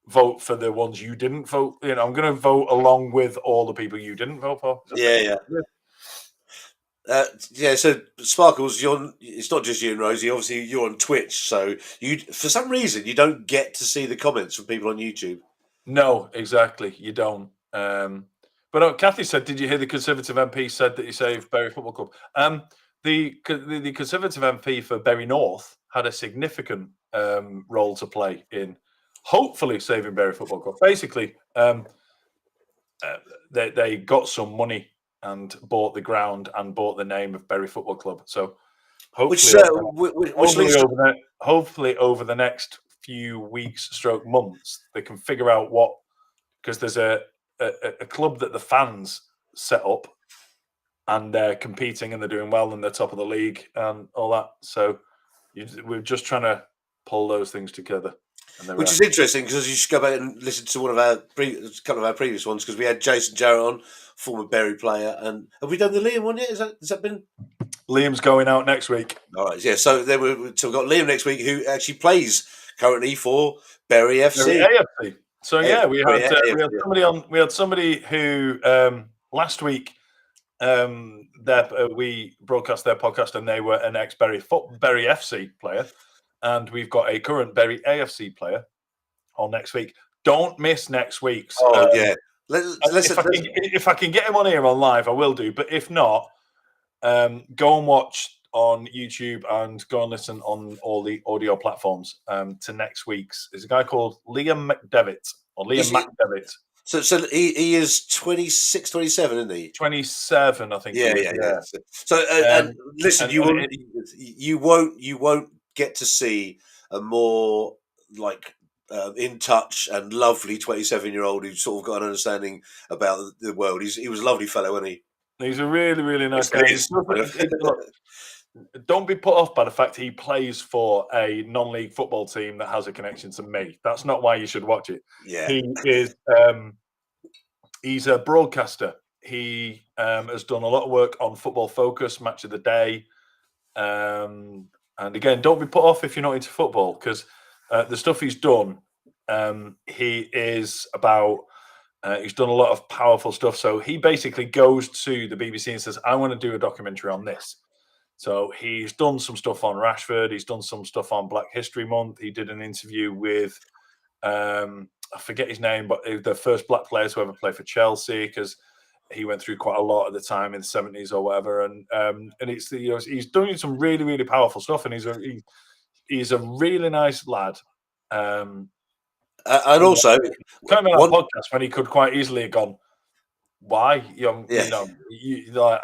vote for the ones you didn't vote. I'm gonna vote along with all the people you didn't vote for. So Sparkles, it's not just you and Rosie. Obviously, you're on Twitch, so for some reason you don't get to see the comments from people on YouTube. No, exactly, you don't. But Kathy said, "Did you hear the Conservative MP said that he saved Bury Football Club?" The Conservative MP for Bury North had a significant role to play in hopefully saving Bury Football Club. Basically, they got some money and bought the ground and bought the name of Bury Football Club. So hopefully, hopefully over the next few weeks, months, they can figure out because there's a club that the fans set up. And they're competing and they're doing well and they're top of the league and all that. So we're just trying to pull those things together. Which is interesting because you should go back and listen to a couple of our previous ones because we had Jason Jarrett on, former Bury player. And have we done the Liam one yet? Has that been? Liam's going out next week. All right, yeah. So then we've got Liam next week who actually plays currently for Bury FC. Bury AFC. So yeah, we had somebody on. We had somebody who last week. We broadcast their podcast and they were an ex-Bury FC player, and we've got a current Bury AFC player on next week. Don't miss next week's. If I can get him on here on live, I will do. But if not, go and watch on YouTube and go and listen on all the audio platforms to next week's. There's a guy called Liam McDevitt or Liam McDevitt. So he is 26, 27, isn't he? 27, I think. Yeah. So and listen, you won't get to see a more like in touch and lovely 27-year-old who's sort of got an understanding about the world. He was a lovely fellow, wasn't he? He's a really, really nice guy. Don't be put off by the fact he plays for a non-league football team that has a connection to me. That's not why you should watch it. Yeah, he is. He's a broadcaster. He has done a lot of work on Football Focus, Match of the Day, and again, don't be put off if you're not into football because the stuff he's done. He is about. He's done a lot of powerful stuff. So he basically goes to the BBC and says, "I want to do a documentary on this." So he's done some stuff on Rashford. He's done some stuff on Black History Month. He did an interview with, I forget his name, but the first black player to ever play for Chelsea because he went through quite a lot at the time in the 70s or whatever. And it's he's doing some really, really powerful stuff. And he's a really nice lad. And also, coming on a podcast when he could quite easily have gone, why?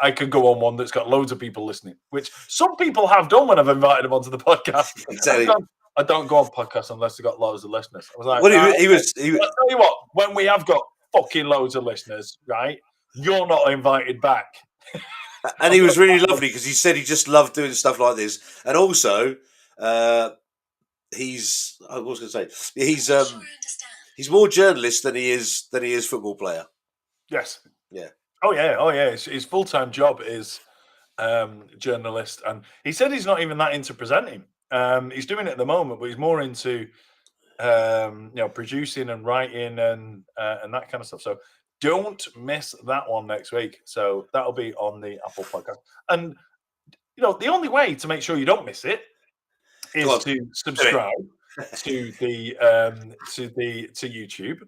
I could go on one that's got loads of people listening, which some people have done when I've invited them onto the podcast. Exactly. I don't go on podcasts unless they've got loads of listeners. I was like, well, he was. I'll tell you what, when we have got fucking loads of listeners, right, you're not invited back. And he was really lovely because he said he just loved doing stuff like this. And also, he's I was going to say he's more journalist than he is football player. Yes. Yeah. Oh yeah. His full-time job is journalist, and he said he's not even that into presenting. He's doing it at the moment, but he's more into producing and writing and that kind of stuff. So don't miss that one next week. So that'll be on the Apple Podcast. And the only way to make sure you don't miss it is to subscribe to YouTube,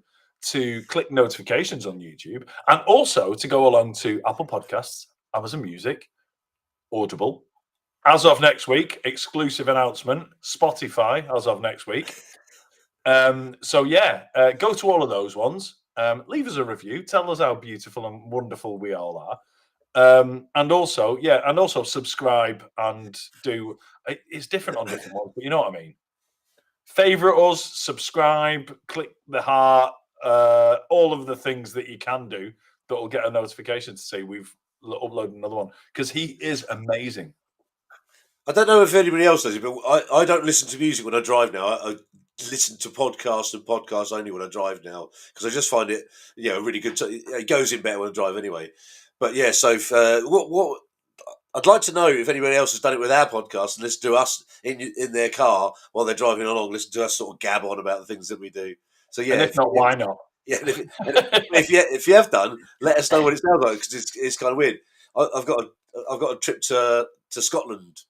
to click notifications on YouTube, and also to go along to Apple Podcasts, Amazon Music, Audible. As of next week, exclusive announcement, Spotify as of next week. Go to all of those ones. Leave us a review. Tell us how beautiful and wonderful we all are. And also subscribe and do. It's different on different ones, but you know what I mean. Favorite us, subscribe, click the heart, all of the things that you can do that will get a notification to say we've uploaded another one, because he is amazing. I don't know if anybody else does it, but I don't listen to music when I drive now. I listen to podcasts and podcasts only when I drive now, because I just find it, really good. It goes in better when I drive anyway. But yeah, so what I'd like to know if anybody else has done it with our podcast and listen to us in their car while they're driving along, listen to us sort of gab on about the things that we do. So yeah, and if not, why not? Yeah, if you have done, let us know what it sounds like, because it's kind of weird. I've got a trip to Scotland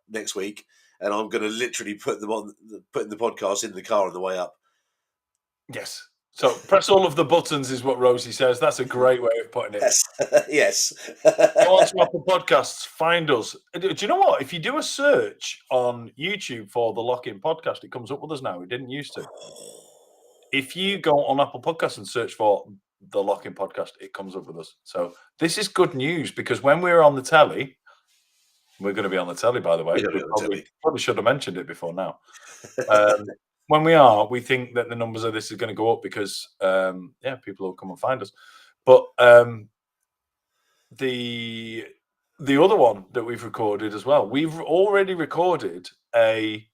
next week, and I'm going to literally putting the podcast in the car on the way up. Yes. So press all of the buttons is what Rosie says. That's a great way of putting it. Yes. Go on to Apple Podcasts, find us. Do you know what? If you do a search on YouTube for the Lock-In Podcast, it comes up with us now. It didn't used to. If you go on Apple Podcasts and search for the Lock-In Podcast, it comes up with us. So this is good news, because when we're on the telly, we're going to be on the telly, by the way. We probably should have mentioned it before now. When we think that the numbers of this is going to go up, because people will come and find us. But the other one that we've recorded as well, we've already recorded a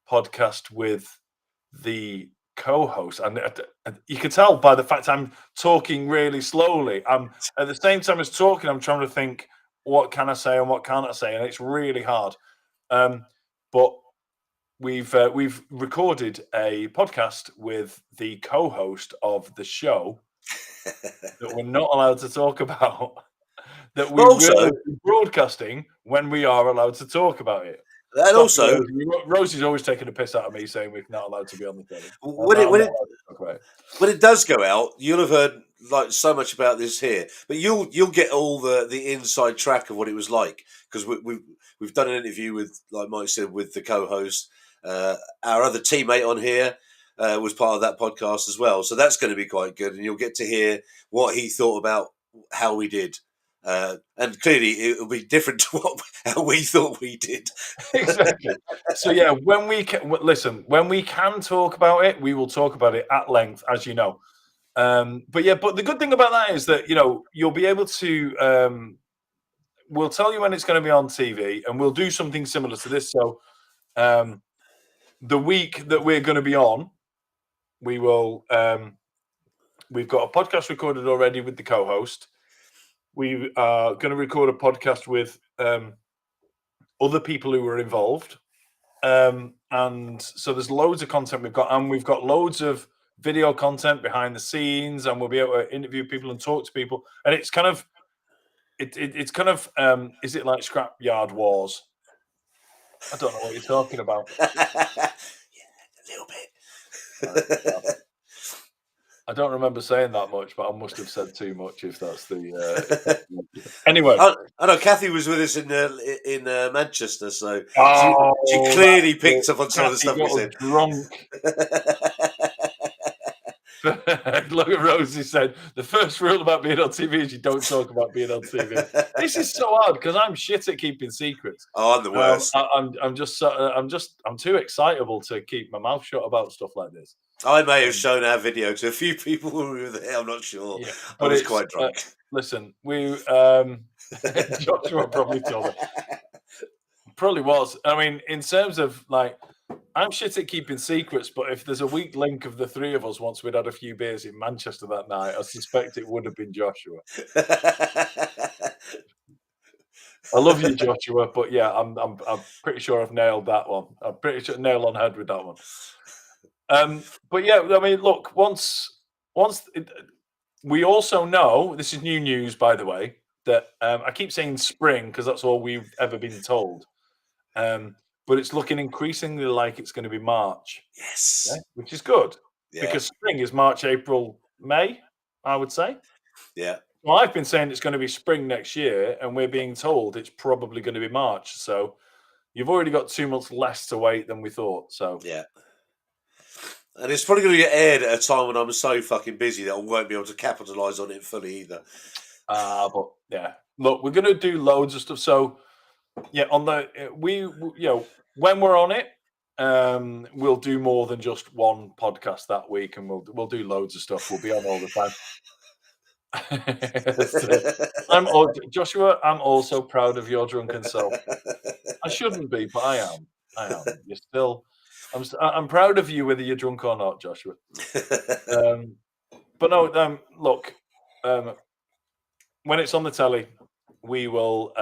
podcast with the co-host, and you can tell by the fact I'm talking really slowly. I'm at the same time as talking, I'm trying to think, what can I say and what can't I say, and it's really hard. But we've recorded a podcast with the co-host of the show that we're not allowed to talk about, that we will be broadcasting when we are allowed to talk about it. And also, Rosie's always taking a piss out of me saying we're not allowed to be on the telly. When it does go out, you'll have heard so much about this here, but you'll get all the inside track of what it was like, because we've done an interview with, like Mike said, with the co-host. Our other teammate on here was part of that podcast as well, so that's going to be quite good, and you'll get to hear what he thought about how we did. And clearly it will be different to how we thought we did. Exactly. So yeah, when we can talk about it, we will talk about it at length, as you know. But the good thing about that is that you'll be able to. We'll tell you when it's going to be on TV, and we'll do something similar to this. So, the week that we're going to be on, we will. We've got a podcast recorded already with the co-host. We are going to record a podcast with other people who were involved. And so there's loads of content we've got, and we've got loads of video content behind the scenes, and we'll be able to interview people and talk to people. And it's kind of, is it like Scrapyard Wars? I don't know what you're talking about. Yeah, a little bit. I don't remember saying that much, but I must have said too much if that's the. Anyway, I know Kathy was with us in Manchester, so she clearly picked up on some of the stuff we said. Drunk. Look at Rosie said, the first rule about being on TV is you don't talk about being on TV. This is so hard because I'm shit at keeping secrets. Oh, I'm the worst. I'm too excitable to keep my mouth shut about stuff like this. I may have shown our video to a few people when we were there. I'm not sure. Yeah, I was quite drunk. Listen, Joshua probably told it. Probably was. I mean, in terms of I'm shit at keeping secrets, but if there's a weak link of the three of us once we'd had a few beers in Manchester that night, I suspect it would have been Joshua. I love you, Joshua, but yeah, I'm pretty sure I've nailed that one. I'm pretty sure nail on head with that one. But yeah, I mean, look, we also know, this is new news, by the way, that I keep saying spring because that's all we've ever been told. But it's looking increasingly like it's going to be March. Yes. Yeah, which is good Yeah. because spring is March, April, May, I would say. Yeah. Well, I've been saying it's going to be spring next year, and we're being told it's probably going to be March. So you've already got 2 months less to wait than we thought. So yeah. And it's probably going to get aired at a time when I'm so fucking busy that I won't be able to capitalise on it fully either. But yeah, look, we're going to do loads of stuff. So yeah, on the when we're on it, we'll do more than just one podcast that week, and we'll do loads of stuff. We'll be on all the time. Joshua, I'm also proud of your drunken self. I shouldn't be, but I am. You're still. I'm proud of you whether you're drunk or not, Joshua. But no, look. When it's on the telly, we will.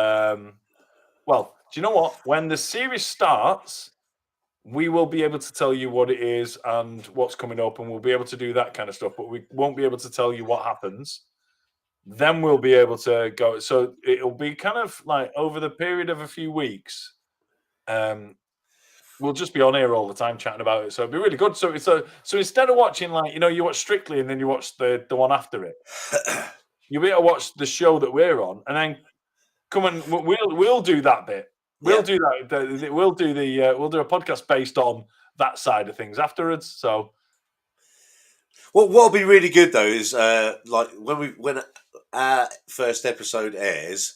Well, do you know what? When the series starts, we will be able to tell you what it is and what's coming up, and we'll be able to do that kind of stuff. But we won't be able to tell you what happens. Then we'll be able to go. So it'll be kind of like over the period of a few weeks. We'll just be on here all the time chatting about it. So it'll be really good. So instead of watching you watch Strictly and then you watch the one after it, you'll be able to watch the show that we're on, and then come and we'll do that bit. We'll do that. We'll do a podcast based on that side of things afterwards. So, what'll be really good though is like when our first episode airs,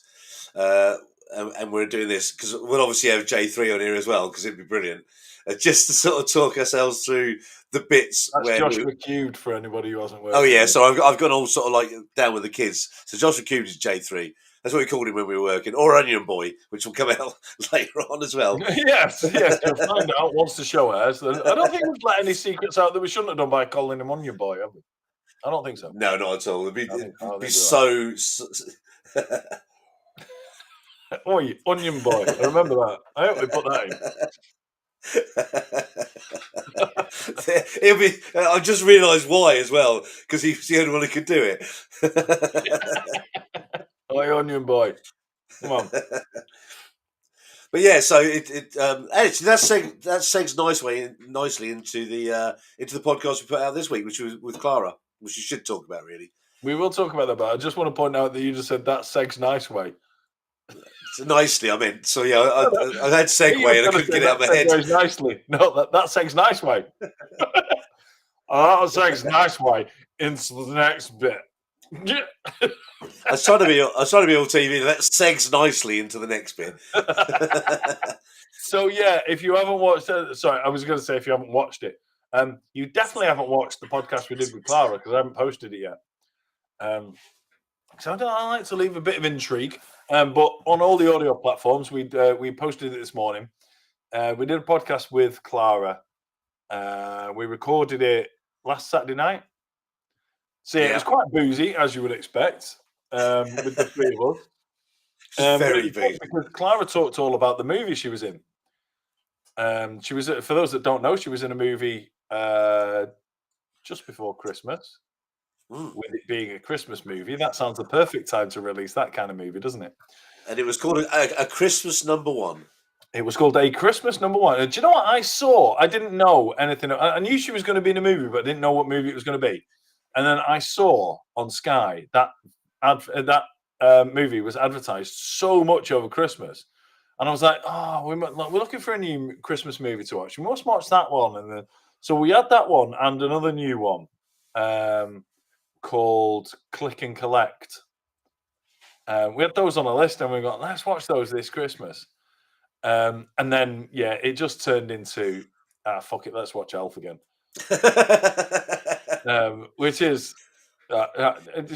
and we're doing this because we'll obviously have J3 on here as well because it'd be brilliant. Just to sort of talk ourselves through the bits. That's Joshua Cubed for anybody who hasn't worked. Oh yeah, so I've gone all sort of like down with the kids. So Joshua Cubed is J3. That's what we called him when we were working, or Onion Boy, which will come out later on as well. yes, you'll find out once the show airs. I don't think we've let any secrets out that we shouldn't have done by calling him Onion Boy, have we? I don't think so. No, not at all. It'd be so. Oi, Onion Boy. I remember that. I hope we put that in. It'll be. I just realised why as well because he's the only one who could do it. Oi, Onion Boy. Come on. But yeah, so actually that segs nicely into the podcast we put out this week, which was with Clara, which you should talk about really. We will talk about that, but I just want to point out that you just said that segs nice way. Nicely, I meant. So yeah, I had segue and I couldn't get it out of my head. Nicely. No, that segs nice way. That segs nice way into the next bit. I was trying to be all TV. That segs nicely into the next bit. So yeah, if you haven't watched, sorry, I was going to say if you haven't watched it, you definitely haven't watched the podcast we did with Clara because I haven't posted it yet. So I like to leave a bit of intrigue. But on all the audio platforms, we posted it this morning. We did a podcast with Clara. We recorded it last Saturday night. So yeah, it was quite boozy, as you would expect, with the three of us. Very boozy. Because Clara talked all about the movie she was in. She was, for those that don't know, she was in a movie just before Christmas. With it being a Christmas movie, that sounds the perfect time to release that kind of movie, doesn't it? And it was called a Christmas number one. It was called A Christmas Number One. And do you know what I saw? I didn't know anything. I knew she was going to be in a movie, but I didn't know what movie it was going to be. And then I saw on Sky that movie was advertised so much over Christmas. And I was like, oh, we're looking for a new Christmas movie to watch. We must watch that one. And then, so we had that one and another new one called Click and Collect. We had those on a list and we got, let's watch those this Christmas. And then, yeah, it just turned into, fuck it, let's watch Elf again. Which is, do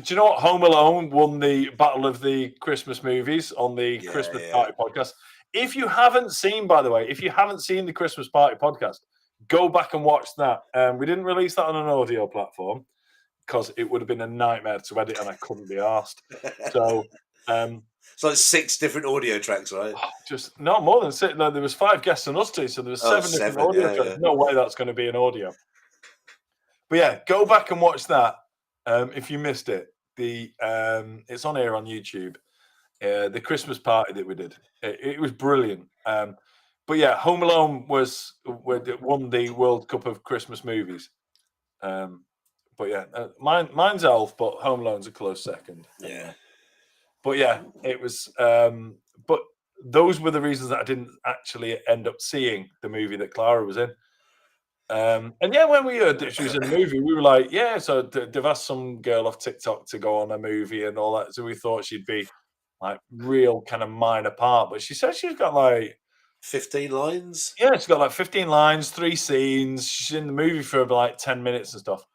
you know what? Home Alone won the Battle of the Christmas Movies on the Christmas Party podcast. If you haven't seen, by the way, the Christmas Party podcast, go back and watch that. We didn't release that on an audio platform because it would have been a nightmare to edit, and I couldn't be asked. So it's like 6 different audio tracks, right? Just no more than 6. No, there was 5 guests and us 2, so there was 7 different audio tracks. No way that's going to be an audio. But yeah, go back and watch that if you missed it. It's on here on YouTube. The Christmas party that we did, it was brilliant. But yeah, Home Alone won the World Cup of Christmas movies. But yeah, mine's Elf, but Home Alone's a close second. Yeah. But yeah, it was. But those were the reasons that I didn't actually end up seeing the movie that Clara was in. And yeah, when we heard that she was in the movie, we were like, yeah, so they've asked some girl off TikTok to go on a movie and all that. So we thought she'd be like real kind of minor part. But she said she's got like 15 lines. Yeah, she's got like 15 lines, 3 scenes. She's in the movie for like 10 minutes and stuff.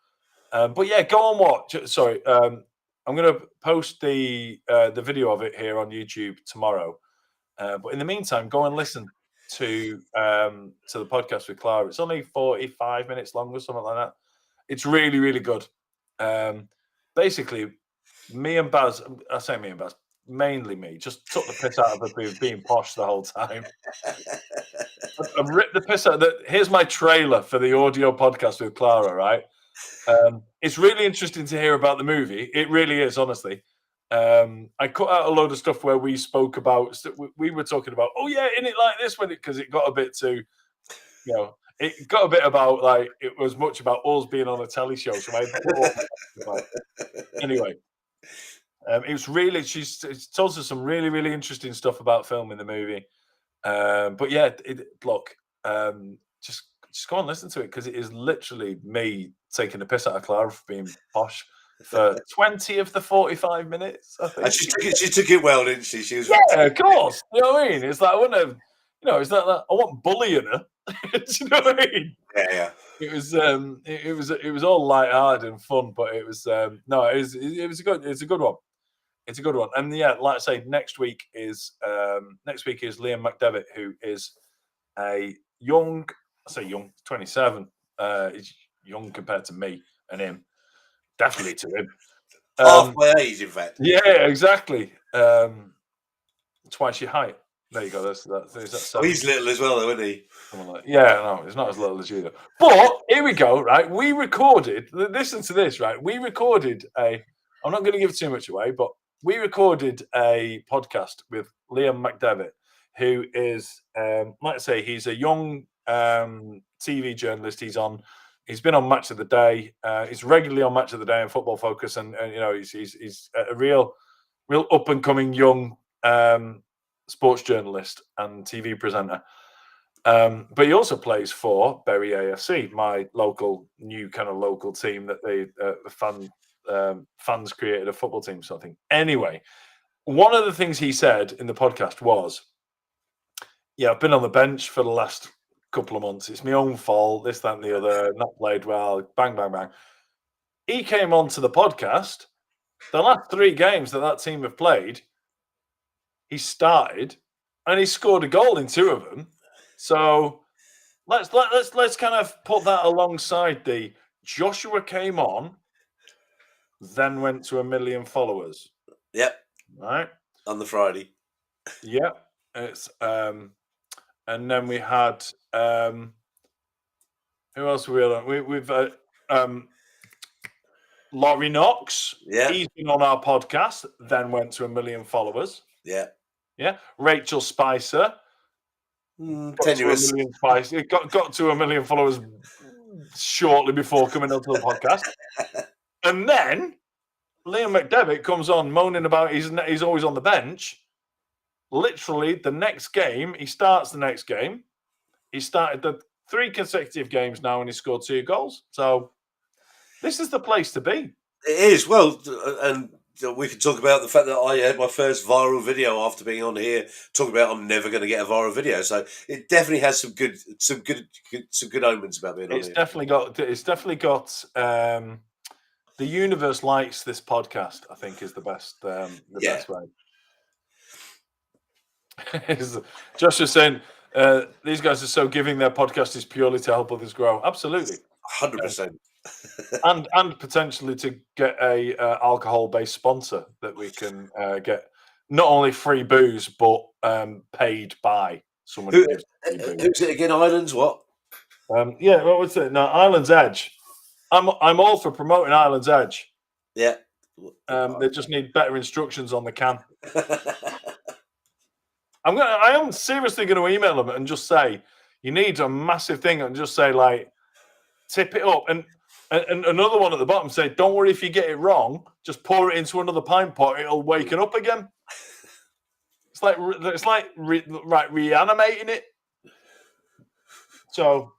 But yeah, go and watch. Sorry, I'm going to post the video of it here on YouTube tomorrow. But in the meantime, go and listen to the podcast with Clara. It's only 45 minutes long or something like that. It's really, really good. Basically, me and Baz, I say me and Baz, mainly me, just took the piss out of her being posh the whole time. I've ripped the piss out. Here's my trailer for the audio podcast with Clara, right? It's really interesting to hear about the movie. It really is, honestly. I cut out a load of stuff where we spoke about. We were talking about, oh yeah, in it like this because it got a bit too, it got a bit about like it was much about us being on a telly show. So anyway, it was really she told us some really, really interesting stuff about filming the movie. But yeah, look, just go and listen to it because it is literally me taking the piss out of Clara for being posh for 20 of the 45 minutes. I think. And she took it well, didn't she? She was of course. You know what I mean? It's like I wouldn't have, it's not that I wasn't bullying her. Do you know what I mean? Yeah. It was all light-hearted and fun, but it was a good one. It's a good one. And yeah, like I say, next week is Liam McDevitt, who is a young, 27. He's young compared to me and him. Definitely to him. Half my age, in fact. Yeah, exactly. Twice your height. There you go. That's he's little as well, though, isn't he? No, he's not as little as you, though. But here we go, right? We recorded, listen to this, right? We recorded I'm not going to give too much away, but we recorded a podcast with Liam McDevitt, who is, like I say, he's a young TV journalist. He's been on Match of the Day. He's regularly on Match of the Day and Football Focus, and he's a real up and coming young sports journalist and TV presenter. But he also plays for Bury AFC, my new local team that the fans created a football team sort of thing. Anyway, one of the things he said in the podcast was, "Yeah, I've been on the bench for the last couple of months. It's my own fault. This, that, and the other. Not played well. Bang, bang, bang." He came onto the podcast. The last 3 games that team have played, he started and he scored a goal in 2 of them. So let's kind of put that alongside the Joshua came on, then went to 1 million followers. Yep. Right. On the Friday. Yep. It's and then we had who else were we on? We've Laurie Knox. Yeah. He's been on our podcast, then went to 1 million followers. Yeah. Yeah. Rachel Spicer. Tenuous. Got to 1 million followers shortly before coming onto the podcast. And then Liam McDevitt comes on moaning about he's always on the bench. Literally, the next game, he starts the next game. He started the 3 consecutive games now and he scored 2 goals. So this is the place to be. It is. Well, and we can talk about the fact that I had my first viral video after being on here, talking about I'm never going to get a viral video. So it definitely has some good omens about being on here. It's definitely got the universe likes this podcast, I think, is the best best way. Josh was saying These guys are so giving. Their podcast is purely to help others grow. Absolutely, 100%. and potentially to get a alcohol-based sponsor that we can get not only free booze but paid by someone who gives free booze. Who's it again? Islands? What? Yeah, what was it? No, Island's Edge. I'm all for promoting Island's Edge. Yeah. They just need better instructions on the can. I am seriously going to email them and just say you need a massive thing and just say like tip it up and another one at the bottom say don't worry if you get it wrong, just pour it into another pint pot, it'll wake it up again. It's like reanimating it. So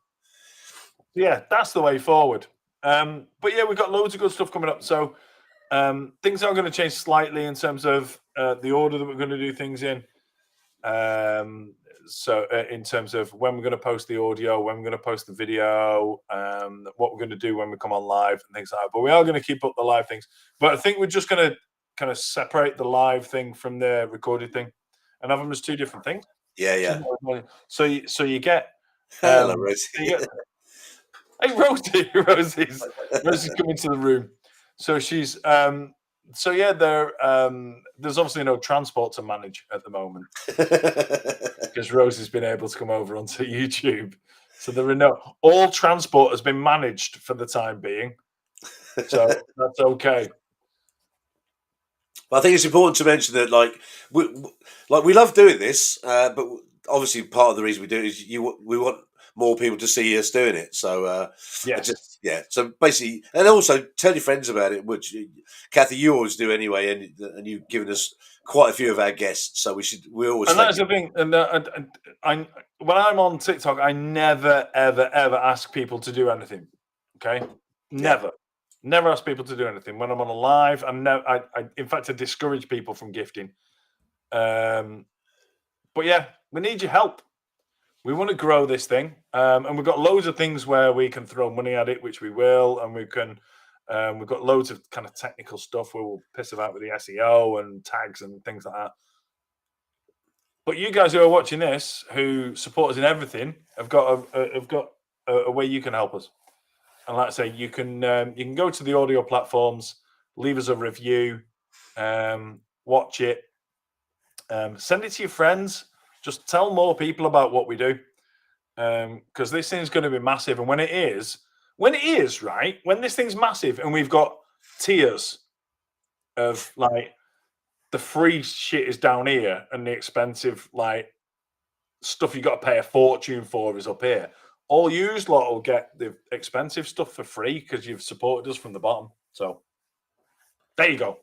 yeah, that's the way forward. But yeah, we've got loads of good stuff coming up. So things are going to change slightly in terms of the order that we're going to do things in. So in terms of when we're going to post the audio, when we're going to post the video, what we're going to do when we come on live and things like that. But we are going to keep up the live things. But I think we're just going to kind of separate the live thing from the recorded thing and have them as two different things. Yeah. So you get. Hello, Rosie. Hey, Rosie's coming to the room. So she's so yeah, there's obviously no transport to manage at the moment because Rosie's been able to come over onto YouTube. So there are all transport has been managed for the time being. So that's okay. But I think it's important to mention that we love doing this, but obviously part of the reason we do it is we want more people to see us doing it. So So basically, and also tell your friends about it, which Kathy, you always do anyway, and you've given us quite a few of our guests. So we always. And that's the thing. And when I'm on TikTok, I never ever ask people to do anything. Okay, never ask people to do anything. When I'm on a live, I in fact I discourage people from gifting. But yeah, we need your help. We want to grow this thing, and we've got loads of things where we can throw money at it, which we will, and we can. We've got loads of kind of technical stuff where we'll piss about with the SEO and tags and things like that. But you guys who are watching this, who support us in everything, have got a way you can help us. And like I say, you can go to the audio platforms, leave us a review, watch it, send it to your friends. Just tell more people about what we do, because this thing's going to be massive. And when it is right, when this thing's massive and we've got tiers of like the free shit is down here and the expensive like stuff you got to pay a fortune for is up here. All yous lot will get the expensive stuff for free because you've supported us from the bottom. So there you go.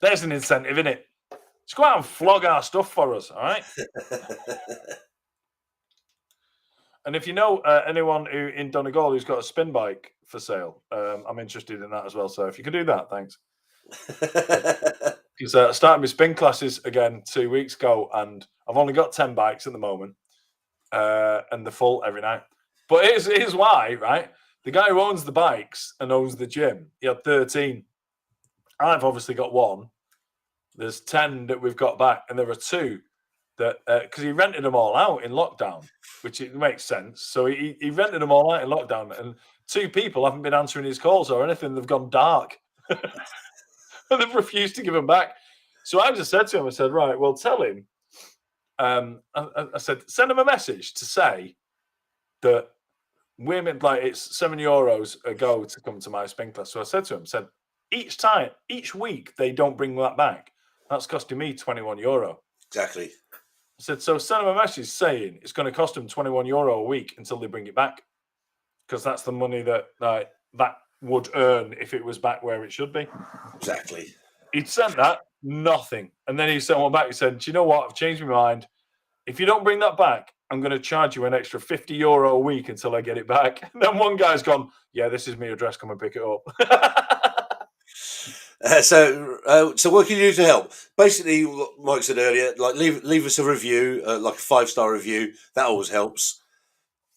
There's an incentive, isn't it? Just go out and flog our stuff for us, all right? And if you know anyone in Donegal who's got a spin bike for sale, I'm interested in that as well. So if you can do that, thanks. Because I started my spin classes again 2 weeks ago, and I've only got 10 bikes at the moment, and they're full every night. But here's why, right? The guy who owns the bikes and owns the gym, he had 13. I've obviously got one. There's 10 that we've got back, and there are 2 that because he rented them all out in lockdown, which it makes sense. So he rented them all out in lockdown, and 2 people haven't been answering his calls or anything. They've gone dark, and they've refused to give them back. So I just said to him, I said, right, well, tell him. I said, send him a message to say that women like it's €7 a go to come to my spin class. So I said to him, each week they don't bring that back. That's costing me €21. Exactly. I said, so send them a message saying it's going to cost them €21 a week until they bring it back, because that's the money that that would earn if it was back where it should be. Exactly. He'd sent that, nothing, and then he sent one back. He said, do you know what? I've changed my mind. If you don't bring that back, I'm going to charge you an extra €50 a week until I get it back. And then one guy's gone, yeah, this is my address. Come and pick it up. So what can you do to help? Basically, what Mike said earlier, like leave us a review, like a 5-star review. That always helps.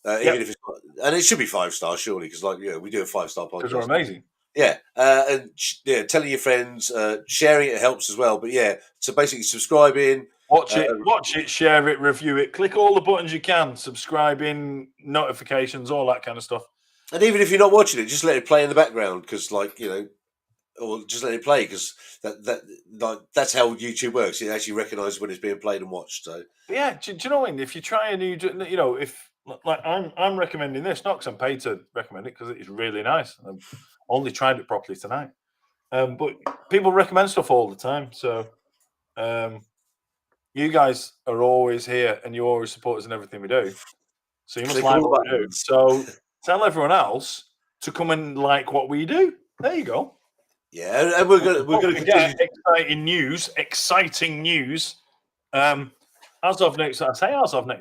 Even if it's and it should be 5 stars, surely, because we do a 5-star podcast. Because we're amazing. Yeah, and telling your friends, sharing it helps as well. But yeah, so basically subscribing. Watch it, share it, review it. Click all the buttons you can. Subscribing, notifications, all that kind of stuff. And even if you're not watching it, just let it play in the background because, like, you know, or just let it play because that's how YouTube works. It actually recognises when it's being played and watched. So yeah, do you know what I mean? If you try a new, you know, if like I'm recommending this, not because I'm paid to recommend it, because it is really nice. I've only tried it properly tonight. But people recommend stuff all the time, so you guys are always here and you always support us in everything we do. So you must click like all the what we do. buttons. So tell everyone else to come and like what we do. There you go. Yeah, and we're gonna get continue. exciting news. As of next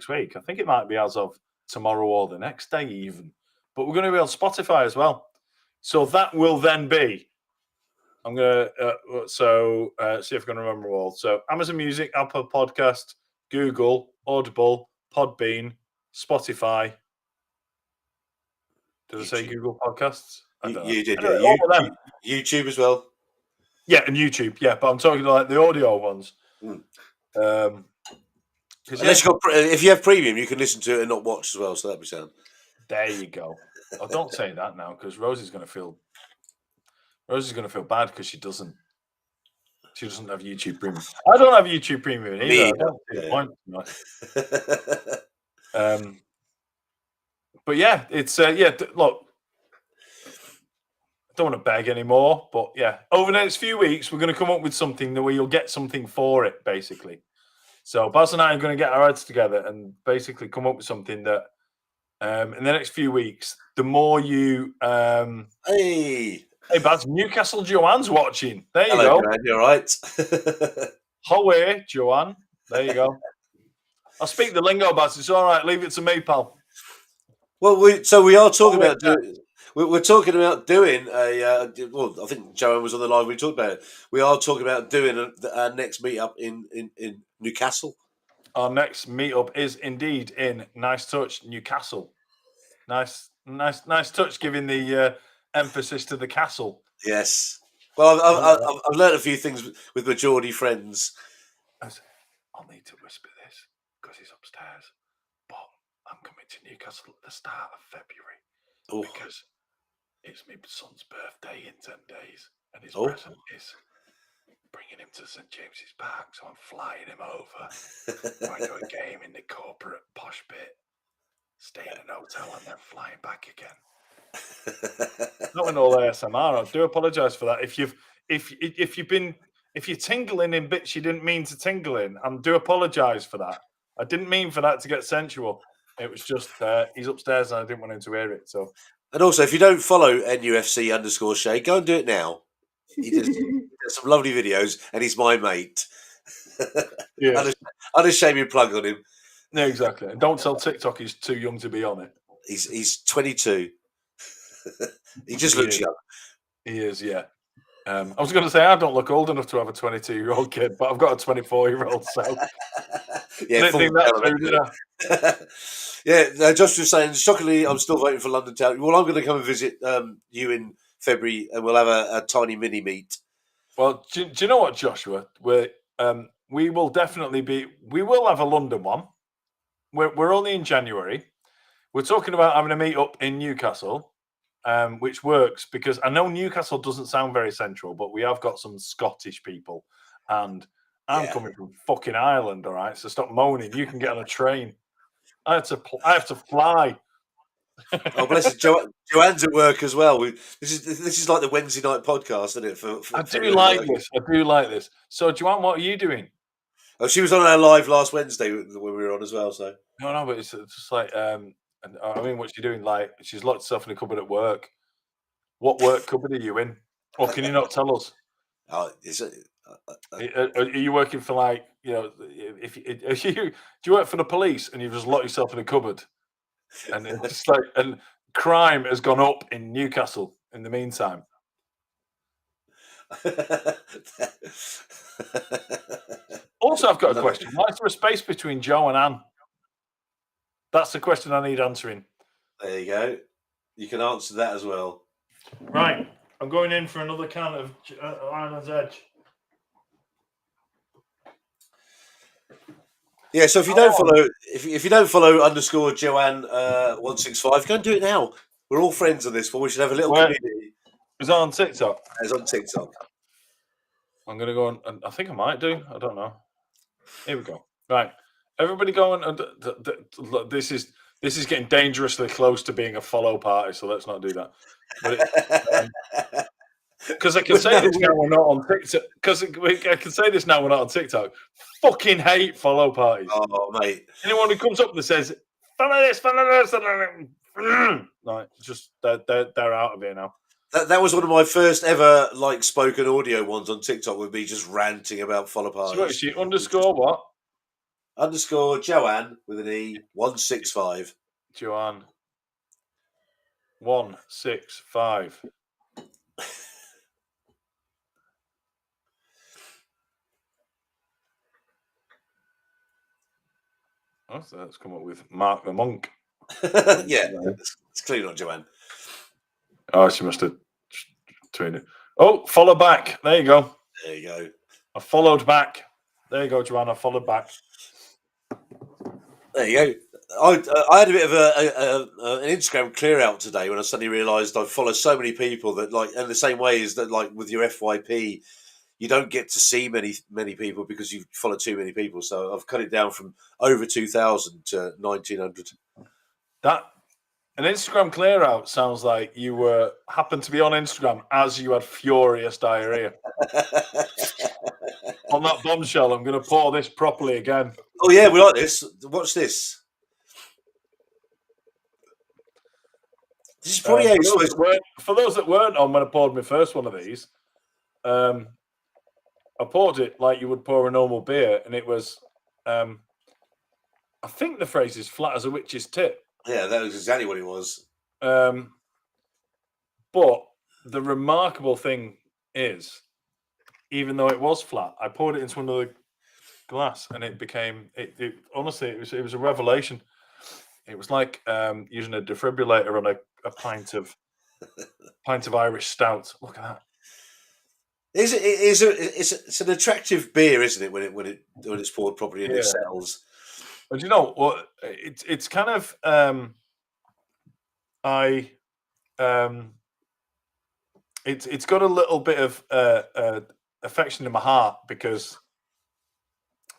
week. I think it might be as of tomorrow or the next day even. But we're going to be on Spotify as well. So that will then be. I'm gonna see if I can remember all. So Amazon Music, Apple Podcast, Google, Audible, Podbean, Spotify. Did I say Google Podcasts? I don't know. You did, Anyway, yeah. all of them. YouTube as well. Yeah, and YouTube. Yeah, but I'm talking like the audio ones. Unless if you have premium, you can listen to it and not watch as well. So that'd be sound. There you go. Oh, don't say that now, because Rosie's going to feel bad because she doesn't have YouTube Premium. I don't have YouTube Premium either. I don't see the point. But yeah, it's look, I don't want to beg anymore, but yeah, over the next few weeks, we're going to come up with something where you'll get something for it, basically. So Baz and I are going to get our heads together and basically come up with something that in the next few weeks, the more you Hey Baz, Newcastle Joanne's watching. There you Hello, go. Joanne, you all right? Away, Joanne. There you go. I'll speak the lingo, Baz. It's all right. Leave it to me, pal. Well, we are talking about we're talking about doing a. Well, I think Joanne was on the line. We talked about it. We are talking about doing our next meetup in Newcastle. Our next meetup is indeed in Nice Touch, Newcastle. Nice touch, giving the emphasis to the castle. Yes. Well, I've learned a few things with my Geordie friends. I'll need to whisper this because he's upstairs. But I'm coming to Newcastle at the start of February because it's my son's birthday in 10 days, and his present is bringing him to St James's Park. So I'm flying him over, going to a game in the corporate posh bit, staying in an hotel, and then flying back again. Not in all ASMR. I do apologise for that. If you're tingling in bits you didn't mean to tingle in, I do apologise for that. I didn't mean for that to get sensual. It was just he's upstairs and I didn't want him to hear it. So, and also, if you don't follow NUFC_Shay, go and do it now. He does some lovely videos, and he's my mate. Yeah, unashamed plug on him. Yeah, exactly. And don't tell TikTok he's too young to be on it. He's 22. He just looks young. He is, yeah. I was going to say I don't look old enough to have a 22-year-old kid, but I've got a 24-year-old. So yeah, I didn't think that through, did I? Yeah, Josh was saying, shockingly, I'm still voting for London Town. Well, I'm going to come and visit you in February, and we'll have a tiny mini meet. Well, do you know what, Joshua? We will definitely be. We will have a London one. We're only in January. We're talking about having a meet up in Newcastle, which works because I know Newcastle doesn't sound very central, but we have got some Scottish people, and I'm coming from fucking Ireland. All right, so stop moaning. You can get on a train. I have to fly. Oh, bless it. Joanne's at work as well. This is like the Wednesday night podcast, isn't it? I do like this. So, Joanne, what are you doing? Oh, she was on our live last Wednesday when we were on as well. So no, but it's just like I mean, what's she doing? Like, she's locked herself in a cupboard at work. What work cupboard are you in? Or can you not tell us? Oh, are you working for, like, you know, do you work for the police and you've just locked yourself in a cupboard? And it's just like, and crime has gone up in Newcastle in the meantime. Also, I've got a question. Why is there a space between Joe and Anne? That's the question I need answering. There you go. You can answer that as well. Right. I'm going in for another can of Ireland's Edge. Yeah, so if you don't follow, if you don't follow underscore Joanne 165, go and do it now. We're all friends on this, but we should have a little community. Is that on TikTok? It's on TikTok. I'm gonna go on. I think I might do. I don't know. Here we go. Right, everybody going. This is getting dangerously close to being a follow party. So let's not do that. But because I can say this now we're not on TikTok. Because I can say this now we're not on TikTok. Fucking hate follow parties. Oh, mate. Anyone who comes up that says follow this, like just they're out of here now. That was one of my first ever like spoken audio ones on TikTok with me just ranting about follow parties. So what is she underscore what? Underscore Joanne with an E 165. Joanne 165. Oh, so let's come up with Mark the Monk. Yeah, it's clearly not Joanne. Oh, she must have tweeted. Oh, follow back. There you go. There you go. I followed back. There you go, Joanne. I followed back. There you go. I had a bit of an Instagram clear out today when I suddenly realised I follow so many people that like, and the same way is that like with your FYP, you don't get to see many people because you follow too many people. So I've cut it down from over 2,000 to 1,900. That an Instagram clear out sounds like you happened to be on Instagram as you had furious diarrhea. On that bombshell, I'm going to pour this properly again. Oh yeah, we like this. Watch this. This is probably how you're supposed to. For those that weren't on when I poured my first one of these, I poured it like you would pour a normal beer, and it was, I think the phrase is flat as a witch's tit. Yeah, that was exactly what it was. But the remarkable thing is, even though it was flat, I poured it into another glass, and it became. It honestly, it was a revelation. It was like using a defibrillator on a pint of Irish stout. Look at that. It's an attractive beer, isn't it? When it's poured properly and it settles. But you know what? It's kind of it's got a little bit of affection in my heart because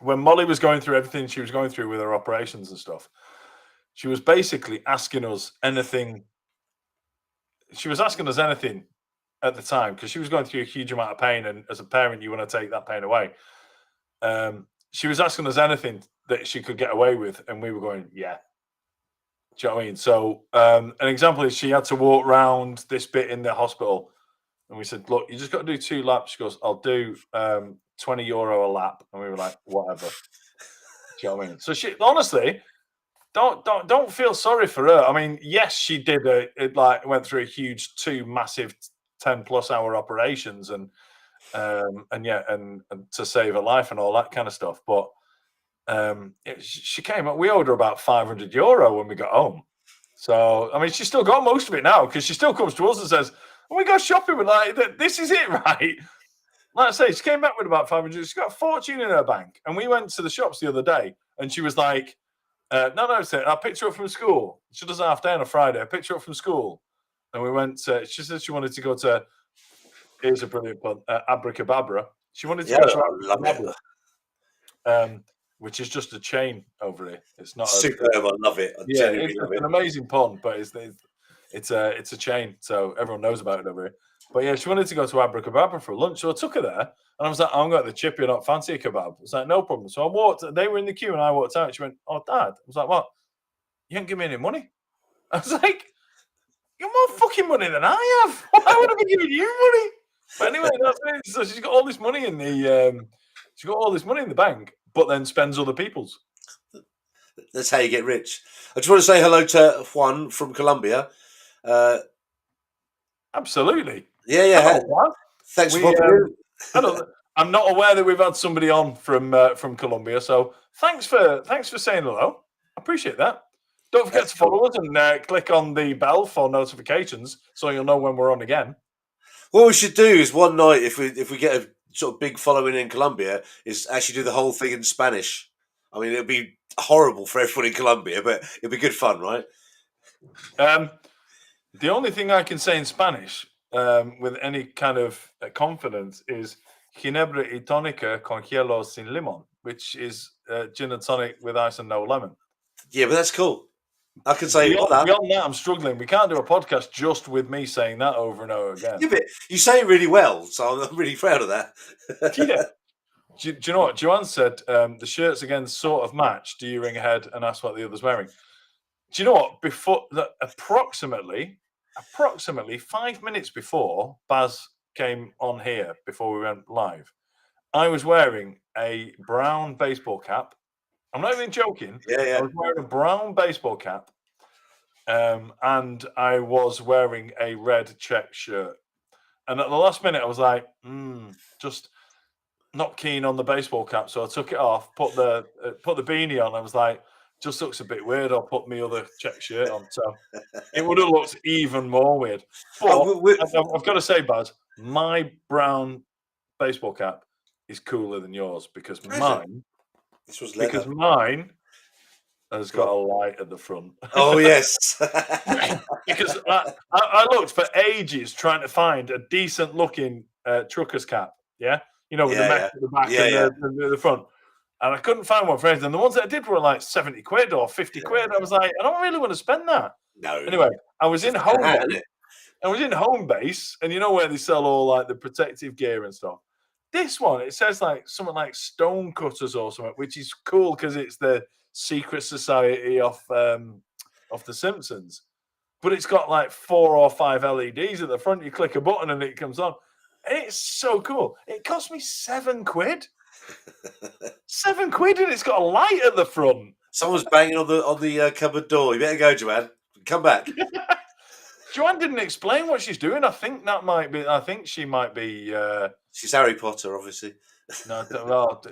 when Molly was going through everything she was going through with her operations and stuff, she was basically asking us anything. She was asking us anything at the time because she was going through a huge amount of pain, and as a parent, you want to take that pain away. She was asking us anything that she could get away with, and we were going, yeah. Do you know what I mean? So an example is she had to walk around this bit in the hospital, and we said, look, you just got to do 2 laps. She goes, I'll do €20 a lap. And we were like, whatever. Do you know what I mean? So she honestly, don't feel sorry for her. I mean, yes, she did went through a huge 2 massive 10+ hour operations and to save her life and all that kind of stuff. But she came up, we owed her about €500 when we got home. So, I mean, she's still got most of it now because she still comes to us and says, oh, we go shopping with like, this is it, right? Like I say, she came back with about 500. She's got a fortune in her bank. And we went to the shops the other day and she was like, no, I picked her up from school. She does a half day on a Friday. I picked her up from school. And we went, she said she wanted to go to, here's a brilliant pun, Abracababra. She wanted to go to Abracababra, which is just a chain over here. It's not superb. I love it. It's an amazing pun, but it's a chain, so everyone knows about it over here. But yeah, she wanted to go to Abracababra for lunch, so I took her there, and I was like, I'm going to the chippy, not fancy a kebab. I was like, no problem. So I walked. They were in the queue, and I walked out. She went, oh, Dad. I was like, what? You ain't give me any money. I was like, you have more fucking money than I have. Why would I be giving you money? But anyway, that's it. So she's got all this money in the bank, but then spends other people's. That's how you get rich. I just want to say hello to Juan from Colombia. Absolutely. Yeah. Hello, thanks for popping in. I'm not aware that we've had somebody on from Colombia, so thanks for saying hello. I appreciate that. Don't forget to follow us and click on the bell for notifications so you'll know when we're on again. What we should do is one night, if we get a sort of big following in Colombia, is actually do the whole thing in Spanish. I mean, it'd be horrible for everyone in Colombia, but it'd be good fun, right? The only thing I can say in Spanish with any kind of confidence is Ginebra y tónica con hielo sin limón, which is gin and tonic with ice and no lemon. Yeah, but that's cool. I can say beyond that, I'm struggling. We can't do a podcast just with me saying that over and over again. Yeah, but you say it really well, so I'm really proud of that. Yeah. Do you know what Joanne said? The shirts again sort of match. Do you ring ahead and ask what the other's wearing? Do you know what? Before that, approximately 5 minutes before Baz came on here, before we went live, I was wearing a brown baseball cap. I'm not even joking. Yeah. I was wearing a brown baseball cap, and I was wearing a red check shirt. And at the last minute, I was like, just not keen on the baseball cap, so I took it off, put the beanie on. I was like, just looks a bit weird. I'll put my other check shirt on, so it would have looked even more weird. But I've got to say, Baz, my brown baseball cap is cooler than yours because mine has got a light at the front. Oh yes, because I looked for ages trying to find a decent looking trucker's cap. Yeah. You know, with the mesh at the back and the front. And I couldn't find one for anything. And the ones that I did were like 70 quid or 50 quid. I was like, I don't really want to spend that. No. Anyway, I was in home base, and you know where they sell all like the protective gear and stuff. This one, it says like something like Stone Cutters or something, which is cool because it's the secret society of The Simpsons. But it's got like 4 or 5 LEDs at the front. You click a button and it comes on. It's so cool. It cost me 7 quid. 7 quid, and it's got a light at the front. Someone's banging on the cupboard door. You better go, Joanne. Come back. Joanne didn't explain what she's doing. I think she might be. She's Harry Potter, obviously. No, well,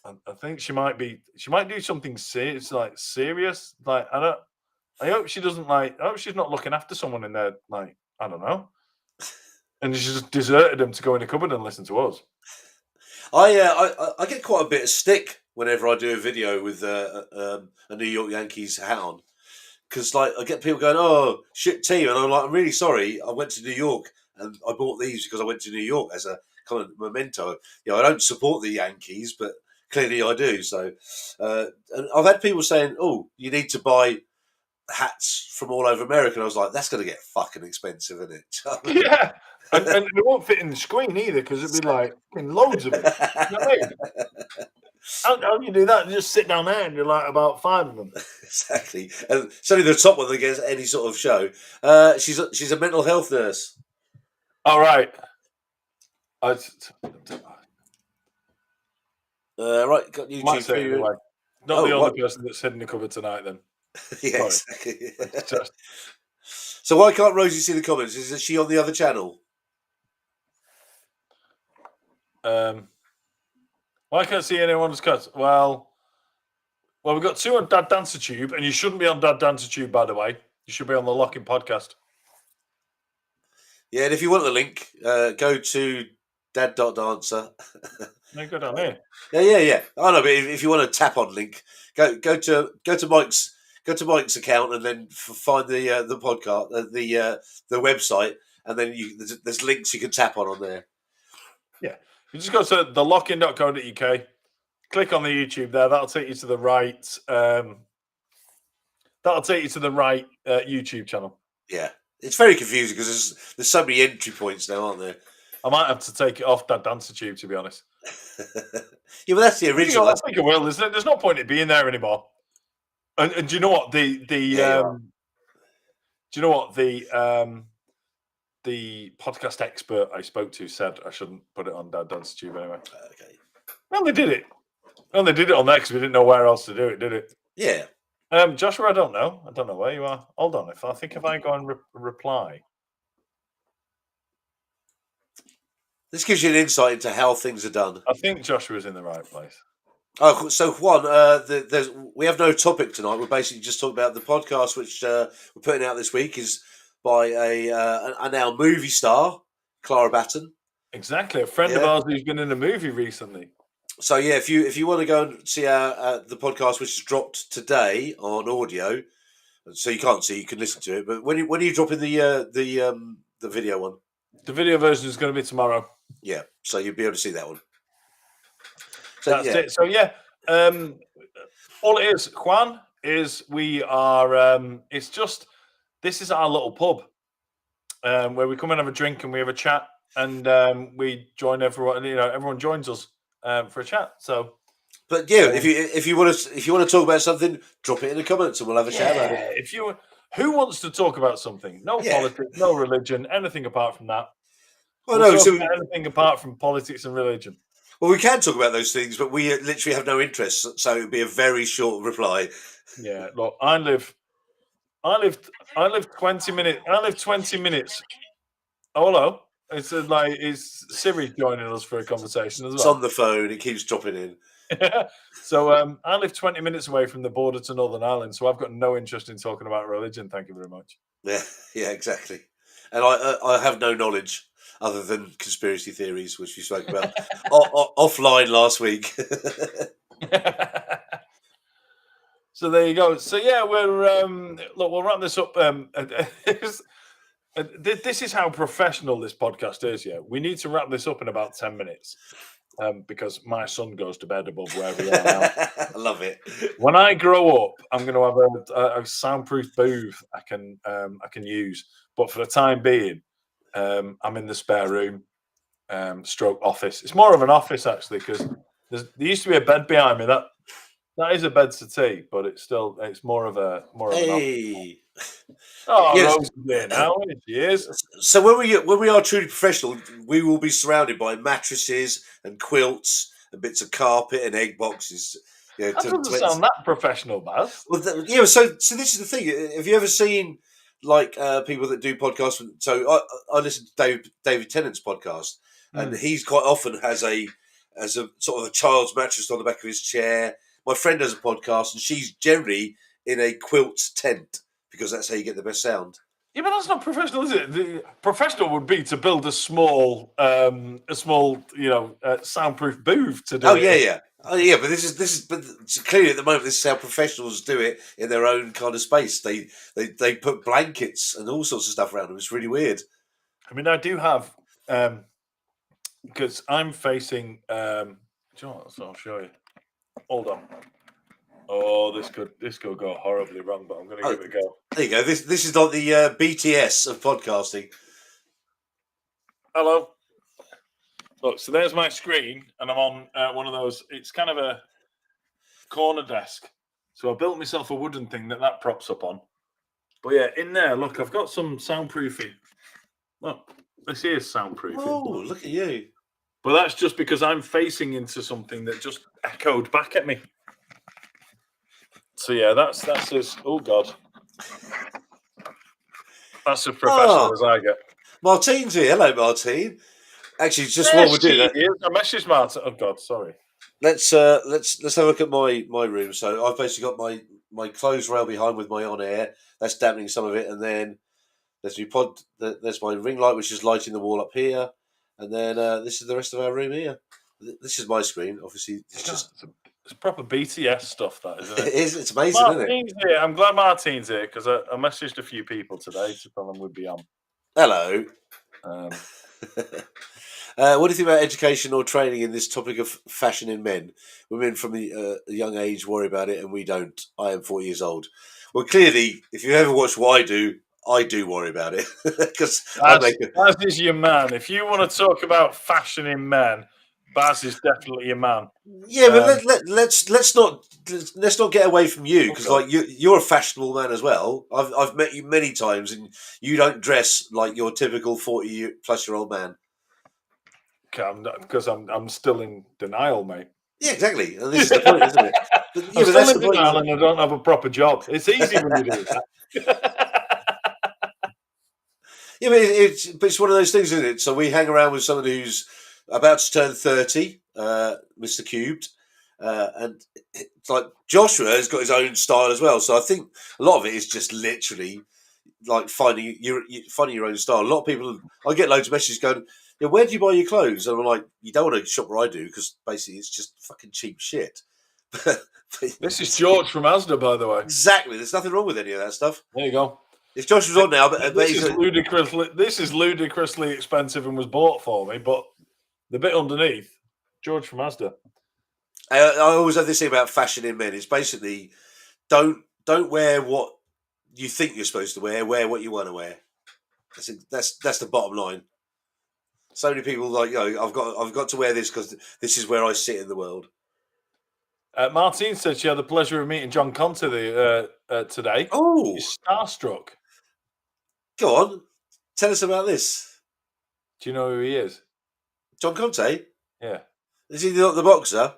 I think she might be. She might do something serious. Like I hope she doesn't like. I hope she's not looking after someone in there. Like I don't know. And she just deserted them to go in the cupboard and listen to us. I get quite a bit of stick whenever I do a video with a New York Yankees hat on, because like I get people going, "Oh, shit team," and I'm like, "I'm really sorry. I went to New York and I bought these because I went to New York as a kind of memento. You know, I don't support the Yankees, but clearly I do." So, and I've had people saying, "Oh, you need to buy hats from all over America," and I was like, "That's going to get fucking expensive, isn't it?" Yeah. And it won't fit in the screen either because it'd be like loads of it. You know what I mean? How do you do that? You just sit down there and you're like about 5 of them. Exactly. And it's only the top one that gets any sort of show. She's a mental health nurse. All right. Right, got YouTube. Anyway. Not the only person that's hidden the cover tonight then. Yeah, exactly. So why can't Rosie see the comments? Is she on the other channel? Why can't I see anyone's cuts? Well, we've got 2 on Dad Dancer Tube, and you shouldn't be on Dad Dancer Tube, by the way. You should be on the Locking Podcast. Yeah, and if you want the link, go to dad.dancer. No, go down here. Yeah. I know, but if you want to tap on link, go to Mike's account and then find the podcast, the website, and then there's links you can tap on there. Yeah, you just go to thelockin.co.uk, click on the YouTube there. That'll take you to the right. YouTube channel. Yeah, it's very confusing because there's so many entry points now, aren't there? I might have to take it off that Dancer Tube, to be honest. Yeah, but that's the original. I think it will. There's no point in it being there anymore. And do you know what the podcast expert I spoke to said I shouldn't put it on Dad Dancer Tube anyway. Okay. Well, they did it. Well, they did it on there because we didn't know where else to do it, did it? Yeah. Joshua, I don't know. I don't know where you are. Hold on. If I go and reply. This gives you an insight into how things are done. I think Joshua's in the right place. Oh, so Juan, we have no topic tonight. We're basically just talking about the podcast, which we're putting out this week, is by a now movie star, Clara Batten. Exactly, a friend of ours who's been in a movie recently. So yeah, if you want to go and see the podcast, which is dropped today on audio, so you can't see, you can listen to it. But when are you dropping the video one? The video version is going to be tomorrow. Yeah, so you'll be able to see that one. So That's it. So yeah, all it is, Juan, is we are. It's just this is our little pub where we come and have a drink and we have a chat and we join everyone. Everyone joins us for a chat. So. But yeah, if you want to talk about something, drop it in the comments and we'll have a chat about it. Who wants to talk about something? No politics, no religion, anything apart from that. Well, no, so anything apart from politics and religion. Well, we can talk about those things, but we literally have no interest, so it would be a very short reply. Yeah, look, I live 20 minutes. I live 20 minutes. Oh, hello. It's Siri joining us for a conversation as well. It's on the phone. It keeps dropping in. So I live 20 minutes away from the border to Northern Ireland, so I've got no interest in talking about religion. Thank you very much. Yeah, exactly. And I have no knowledge other than conspiracy theories, which we spoke about offline last week. So there you go. So yeah, we'll wrap this up. This is how professional this podcast is. Yeah, we need to wrap this up in about 10 minutes. Because my son goes to bed above where we are now. I love it. When I grow up, I'm going to have a soundproof booth I can use. But for the time being, I'm in the spare room, stroke office. It's more of an office actually because there used to be a bed behind me. That is a bed settee, but it's more of an office. Oh, yes. Rose is there now. She is. So when we are truly professional, we will be surrounded by mattresses and quilts and bits of carpet and egg boxes. That doesn't sound that professional, Baz. Well, so this is the thing. Have you ever seen people that do podcasts? So I listen to David Tennant's podcast, and he's quite often has a sort of a child's mattress on the back of his chair. My friend has a podcast, and she's generally in a quilt tent because that's how you get the best sound. Yeah, but that's not professional, is it? The professional would be to build a small, soundproof booth to do. Oh yeah. But this is clearly at the moment this is how professionals do it in their own kind of space. They put blankets and all sorts of stuff around them. It's really weird. I mean, I do have because I'm facing. Do you know what? So I'll show you. Hold on. Oh, this could go horribly wrong, but I'm going to give it a go. There you go. This is like the BTS of podcasting. Hello. Look, so there's my screen, and I'm on one of those. It's kind of a corner desk. So I built myself a wooden thing that props up on. But yeah, in there, look, I've got some soundproofing. Look, this is soundproofing. Oh, look at you. But that's just because I'm facing into something that just echoed back at me. So yeah, that's as oh god, that's as professional as I get. Martine's here. Hello, Martine. Actually, just while we're doing that, I messaged Martin. Oh god, sorry. Let's have a look at my room. So I've basically got my clothes rail behind with my on air. That's dampening some of it, and then there's there's my ring light, which is lighting the wall up here, and then this is the rest of our room here. This is my screen. Obviously, it's proper BTS stuff, that isn't it? It is. It's amazing, Martine's isn't it? Here. I'm glad Martine's here because I messaged a few people today to tell them we'd be on. Hello. What do you think about education or training in this topic of fashion in men? Women from a young age worry about it, and we don't. I am 40 years old. Well, clearly, if you ever watch what I do worry about it because Baz is your man. If you want to talk about fashion in men, Baz is definitely your man. Yeah, but let's not get away from you because you're a fashionable man as well. I've met you many times, and you don't dress like your typical 40-plus-year-old man. Because I'm still in denial, mate. Yeah, exactly. And this is the point, isn't it? But, I'm still in denial, and I don't have a proper job. It's easy when you do that. Yeah, but it's one of those things, isn't it? So we hang around with someone who's about to turn 30, Mr. Cubed, and it's like Joshua has got his own style as well. So I think a lot of it is just literally like finding your own style. A lot of people, I get loads of messages going, "Yeah, where do you buy your clothes?" And I'm like, "You don't want to shop where I do because basically it's just fucking cheap shit." This is George from Asda, by the way. Exactly. There's nothing wrong with any of that stuff. There you go. If Josh was on now, but This is ludicrously expensive and was bought for me, but the bit underneath, George from Asda. I always have this thing about fashion in men. It's basically don't wear what you think you're supposed to wear. Wear what you want to wear. That's the bottom line. So many people like, I've got to wear this because this is where I sit in the world. Martine said she had the pleasure of meeting John Conte today. Oh, She's starstruck. Go on, tell us about this. Do you know who he is? John Conte. Yeah. Is he not the boxer?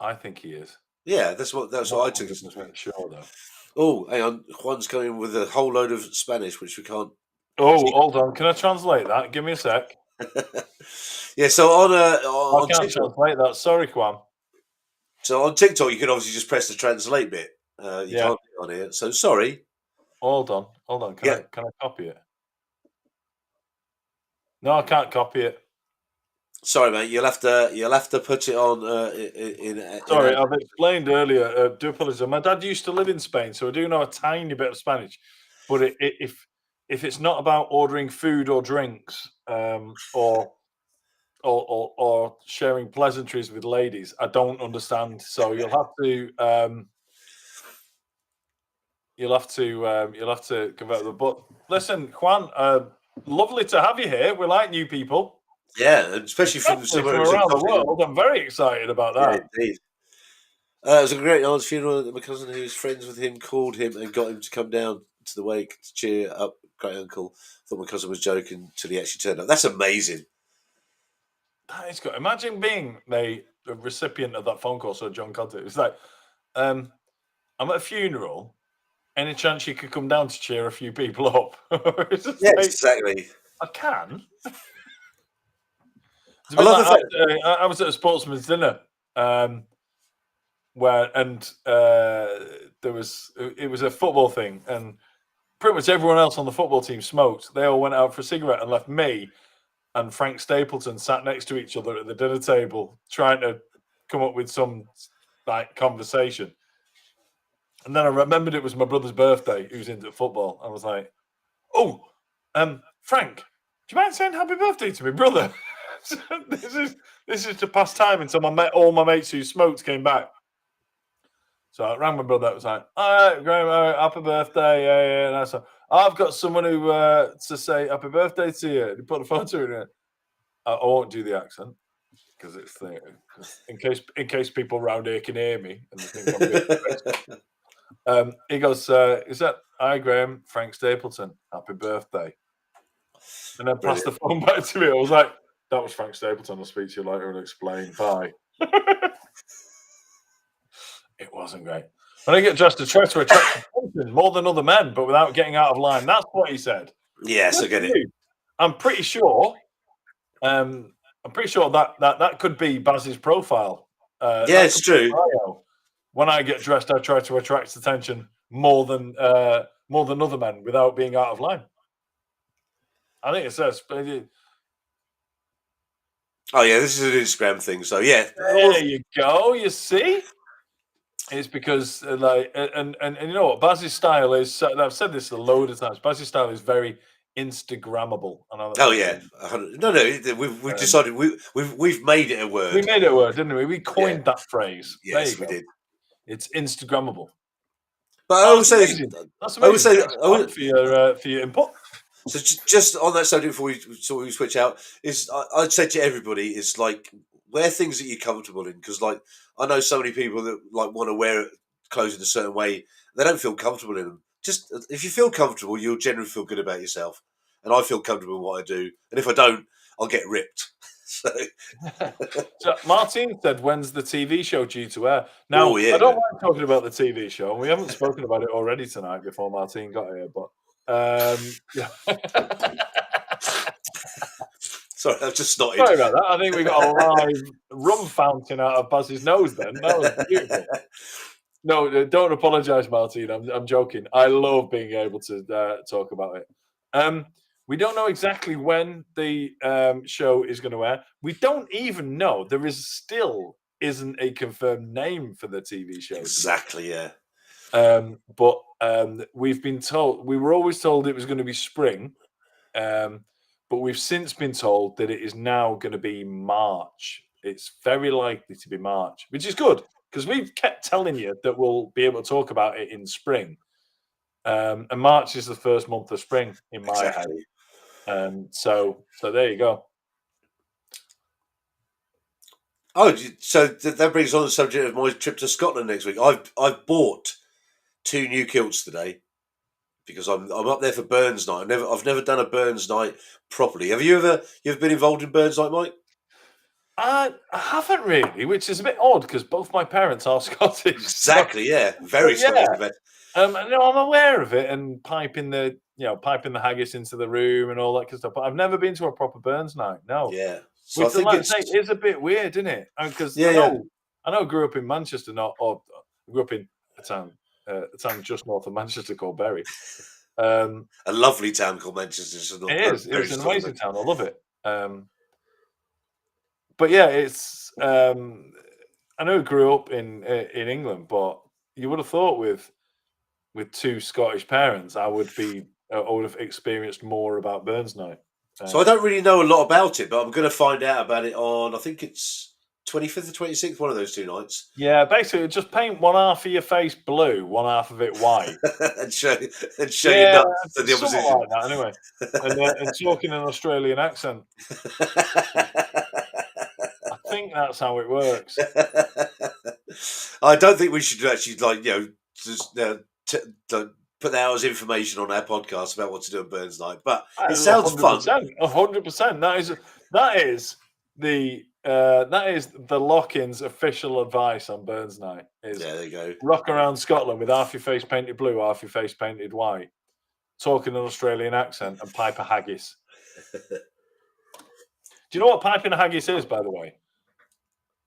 I think he is. Yeah, that's what I took. Sure, though. Oh, hang on. Juan's coming with a whole load of Spanish, which we can't. Oh, hold on. Can I translate that? Give me a sec. Yeah, so on I can't TikTok, translate that. Sorry, Juan. So on TikTok, you can obviously just press the translate bit. You can't do it on here. So sorry. Hold on. Can I copy it? No, I can't copy it. Sorry, mate. You'll have to put it on. Sorry, I've explained earlier. Do apologize. My dad used to live in Spain, so I do know a tiny bit of Spanish. But if it's not about ordering food or drinks, or sharing pleasantries with ladies, I don't understand. So you'll have to convert them. But listen, Juan, lovely to have you here. We like new people. Yeah, especially from around the world. I'm very excited about that. Yeah, indeed. It was a great aunt's funeral. My cousin, who's friends with him, called him and got him to come down to the wake to cheer up great uncle. Thought my cousin was joking until he actually turned up. That's amazing. That is good. Imagine being the recipient of that phone call. So John Conte, it's like, I'm at a funeral. Any chance you could come down to cheer a few people up? Yes, exactly. I can. I was at a sportsman's dinner, where it was a football thing, and pretty much everyone else on the football team smoked. They all went out for a cigarette and left me and Frank Stapleton sat next to each other at the dinner table, trying to come up with some conversation. And then I remembered it was my brother's birthday, who's into football. I was like, "Oh, Frank, do you mind saying happy birthday to my brother?" This is to pass time until all my mates who smoked came back. So I rang my brother. I was like, "All right, great, happy birthday!" Yeah. And I said, "I've got someone who to say happy birthday to you." And he put a photo in it. I won't do the accent because it's in case people round here can hear me and they think I'm being he goes, "Is that hi Graham, Frank Stapleton, happy birthday?" And then passed the phone back to me. I was like, "That was Frank Stapleton. I'll speak to you later and explain. Bye." It wasn't great. When I get dressed to try to attract attention more than other men, but without getting out of line. That's what he said. Yes, I get it. I'm pretty sure. That could be Baz's profile. Yeah, it's true. When I get dressed, I try to attract attention more than other men without being out of line. I think it says. Oh yeah, this is an Instagram thing. So yeah, there you go. You see, it's because and you know what Baz's style is. I've said this a load of times. Baz's style is very Instagrammable. Oh yeah, no. We've decided we've made it a word. We made it a word, didn't we? We coined that phrase. Yes, we did. It's Instagrammable. But I would say that's amazing. For your input. So just on that subject before we switch out, I'd say to everybody is like wear things that you're comfortable in, because like I know so many people that like want to wear clothes in a certain way, they don't feel comfortable in them. Just if you feel comfortable, you'll generally feel good about yourself, and I feel comfortable in what I do. And if I don't, I'll get ripped. So Martin said, "When's the TV show due to air?" Now I don't mind talking about the TV show, and we haven't spoken about it already tonight before Martin got here, but. Sorry, I've just snotted. Sorry about that. I think we got a live rum fountain out of Buzz's nose then. That was beautiful. No, don't apologise, Martin. I'm joking. I love being able to talk about it. We don't know exactly when the show is going to air. We don't even know. There still isn't a confirmed name for the TV show. Exactly, yeah. But we've been told. We were always told it was going to be spring, but we've since been told that it is now going to be March. It's very likely to be March, which is good because we've kept telling you that we'll be able to talk about it in spring. And March is the first month of spring in my head. So there you go. Oh, so that brings on the subject of my trip to Scotland next week. I've bought 2 new kilts today because I'm up there for Burns night. I've never done a Burns night properly. Have you ever been involved in Burns night, Mike? I haven't really, which is a bit odd because both my parents are Scottish. Exactly, yeah, very Scottish. No, I'm aware of it and piping the haggis into the room and all that kind of stuff. But I've never been to a proper Burns night. No. Yeah, so which, like I say, is a bit weird, isn't it? Because I know I grew up in Manchester, or grew up in a town just north of Manchester called Bury. A lovely town called Manchester. It is. It's an amazing town. I love it. But yeah, it's. I know I grew up in England, but you would have thought with 2 Scottish parents, I would have experienced more about Burns night. So I don't really know a lot about it, but I'm going to find out about it on, I think it's 25th or 26th, one of those 2 nights. Yeah, basically, just paint one half of your face blue, one half of it white, and show your nuts to the opposition. Like that, anyway, and talking an Australian accent. I think that's how it works. I don't think we should actually, just put that out as information on our podcast about what to do on Burns night, but it sounds 100%, fun. 100%. That is the Lock-in's official advice on Burns night. There you go. Rock around Scotland with half your face painted blue, half your face painted white, talking an Australian accent, and pipe a haggis. Do you know what piping a haggis is, by the way?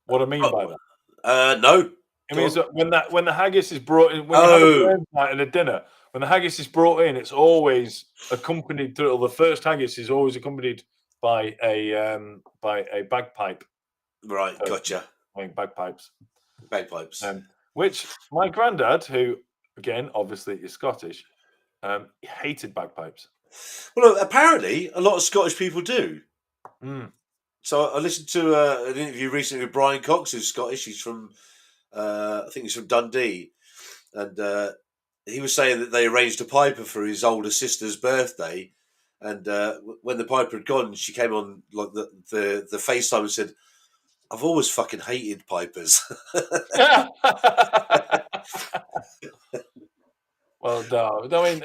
What I mean by that? No. It means that when the haggis is brought in, when you have a Burns night and a dinner, when the haggis is brought in, it's always accompanied. The first haggis is always accompanied by a bagpipe. Right, gotcha. Playing bagpipes. Which my granddad, who again obviously is Scottish, hated bagpipes. Well, apparently a lot of Scottish people do. Mm. So I listened to an interview recently with Brian Cox, who's Scottish. He's from, I think he's from Dundee, and he was saying that they arranged a piper for his older sister's birthday, and when the piper had gone, she came on like the FaceTime and said, "I've always fucking hated pipers." Well, no, I mean,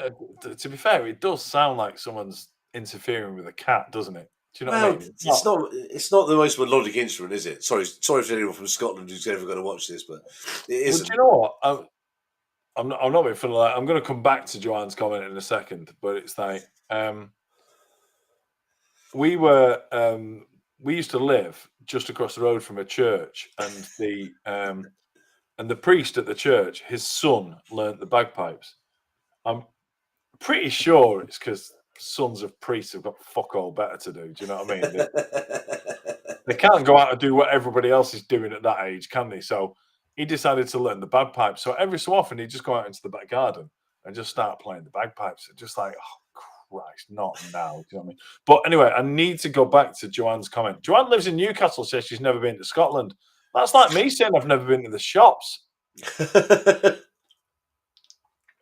to be fair, it does sound like someone's interfering with a cat, doesn't it? Do you know what I mean? It's not the most melodic instrument, is it? Sorry for anyone from Scotland who's ever going to watch this, but it isn't. Well, do you know what? I'm not being funny. I'm going to come back to Joanne's comment in a second, but it's like we used to live just across the road from a church, and the priest at the church, his son learnt the bagpipes. I'm pretty sure it's because sons of priests have got fuck all better to do. Do you know what I mean? They can't go out and do what everybody else is doing at that age, can they? So he decided to learn the bagpipes. So every so often, he'd just go out into the back garden and just start playing the bagpipes. And just like, oh, Christ, not now. Do you know what I mean? But anyway, I need to go back to Joanne's comment. Joanne lives in Newcastle, says she's never been to Scotland. That's like me saying I've never been to the shops.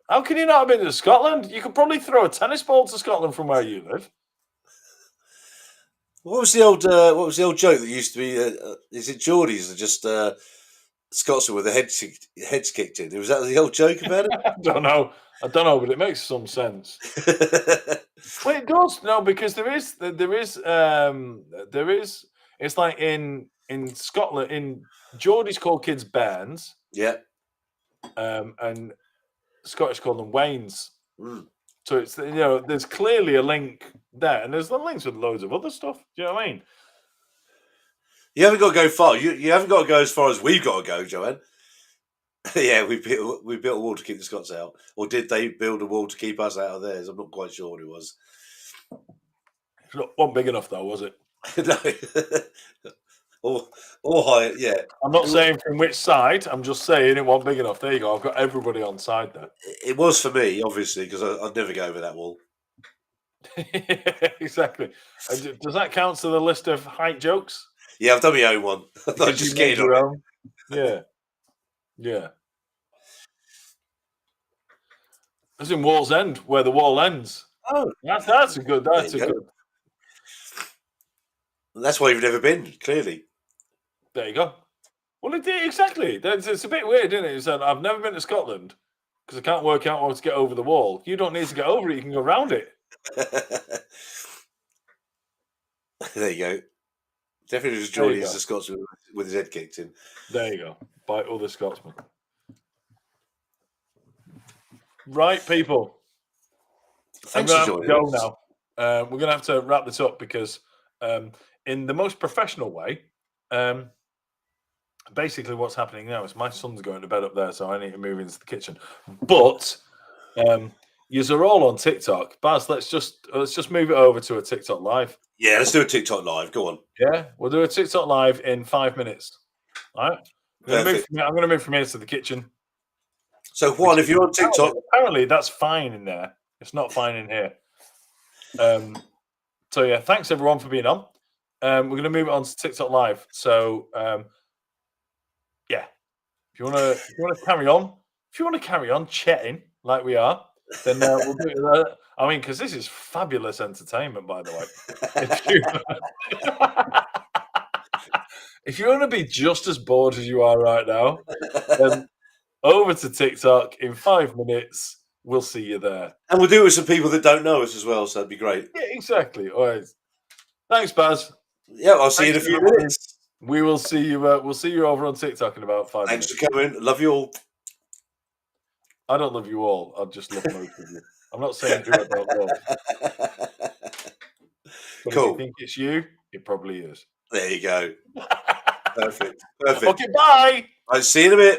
How can you not have been to Scotland? You could probably throw a tennis ball to Scotland from where you live. What was the old joke that used to be? Is it Geordies that just Scotsman with the heads kicked in? Was that the old joke about it? I don't know, but it makes some sense. Well, it does. No, because there is. It's like in Scotland, in Geordies call kids bairns. Yeah. And Scottish call them wains. Mm. So it's, there's clearly a link there, and there's the links with loads of other stuff. Do you know what I mean? You haven't got to go far. You haven't got to go as far as we've got to go, Joanne. Yeah, we built a wall to keep the Scots out, or did they build a wall to keep us out of theirs? I'm not quite sure what it was. It wasn't big enough though, was it? No. or high, yeah. I'm not saying from which side. I'm just saying it wasn't big enough. There you go. I've got everybody on side there. It was for me, obviously, because I'd never go over that wall. Exactly. Does that count to the list of height jokes? Yeah, I've done my own one. I'm not just made getting your on own. Yeah. Yeah. That's in Wall's End, where the wall ends. Oh, that's a good. That's a there you good. go. That's why you've never been, clearly. There you go. Well, exactly. It's a bit weird, isn't it? It's, I've never been to Scotland because I can't work out how to get over the wall. You don't need to get over it; you can go around it. There you go. Definitely just joining as a Scotsman with his head kicked in. There you go. By other Scotsmen. Right, people. Thanks for joining us. Now. We're going to have to wrap this up because, in the most professional way, basically what's happening now is my son's going to bed up there, so I need to move into the kitchen. But yous are all on TikTok. Baz, let's just move it over to a TikTok live. Yeah, let's do a TikTok live. Go on. Yeah, we'll do a TikTok live in 5 minutes. All right. I'm going to move from here to the kitchen. So, Juan, if you're on TikTok, apparently that's fine in there. It's not fine in here. So yeah, thanks everyone for being on. We're going to move it on to TikTok live. So yeah, if you want to carry on chatting like we are, then we'll do that. I mean, because this is fabulous entertainment, by the way. If you want to be just as bored as you are right now, then over to TikTok in 5 minutes. We'll see you there. And we'll do it with some people that don't know us as well, so that'd be great. Yeah, exactly. All right. Thanks, Baz. Yeah, I'll see you in a few minutes. We will see you. We'll see you over on TikTok in about 5 minutes. Thanks for coming. Love you all. I don't love you all. I just love most of you. I'm not saying who I don't love. But Cool. If you think it's you, it probably is. There you go. Perfect. Okay, bye. I'll see you in a bit.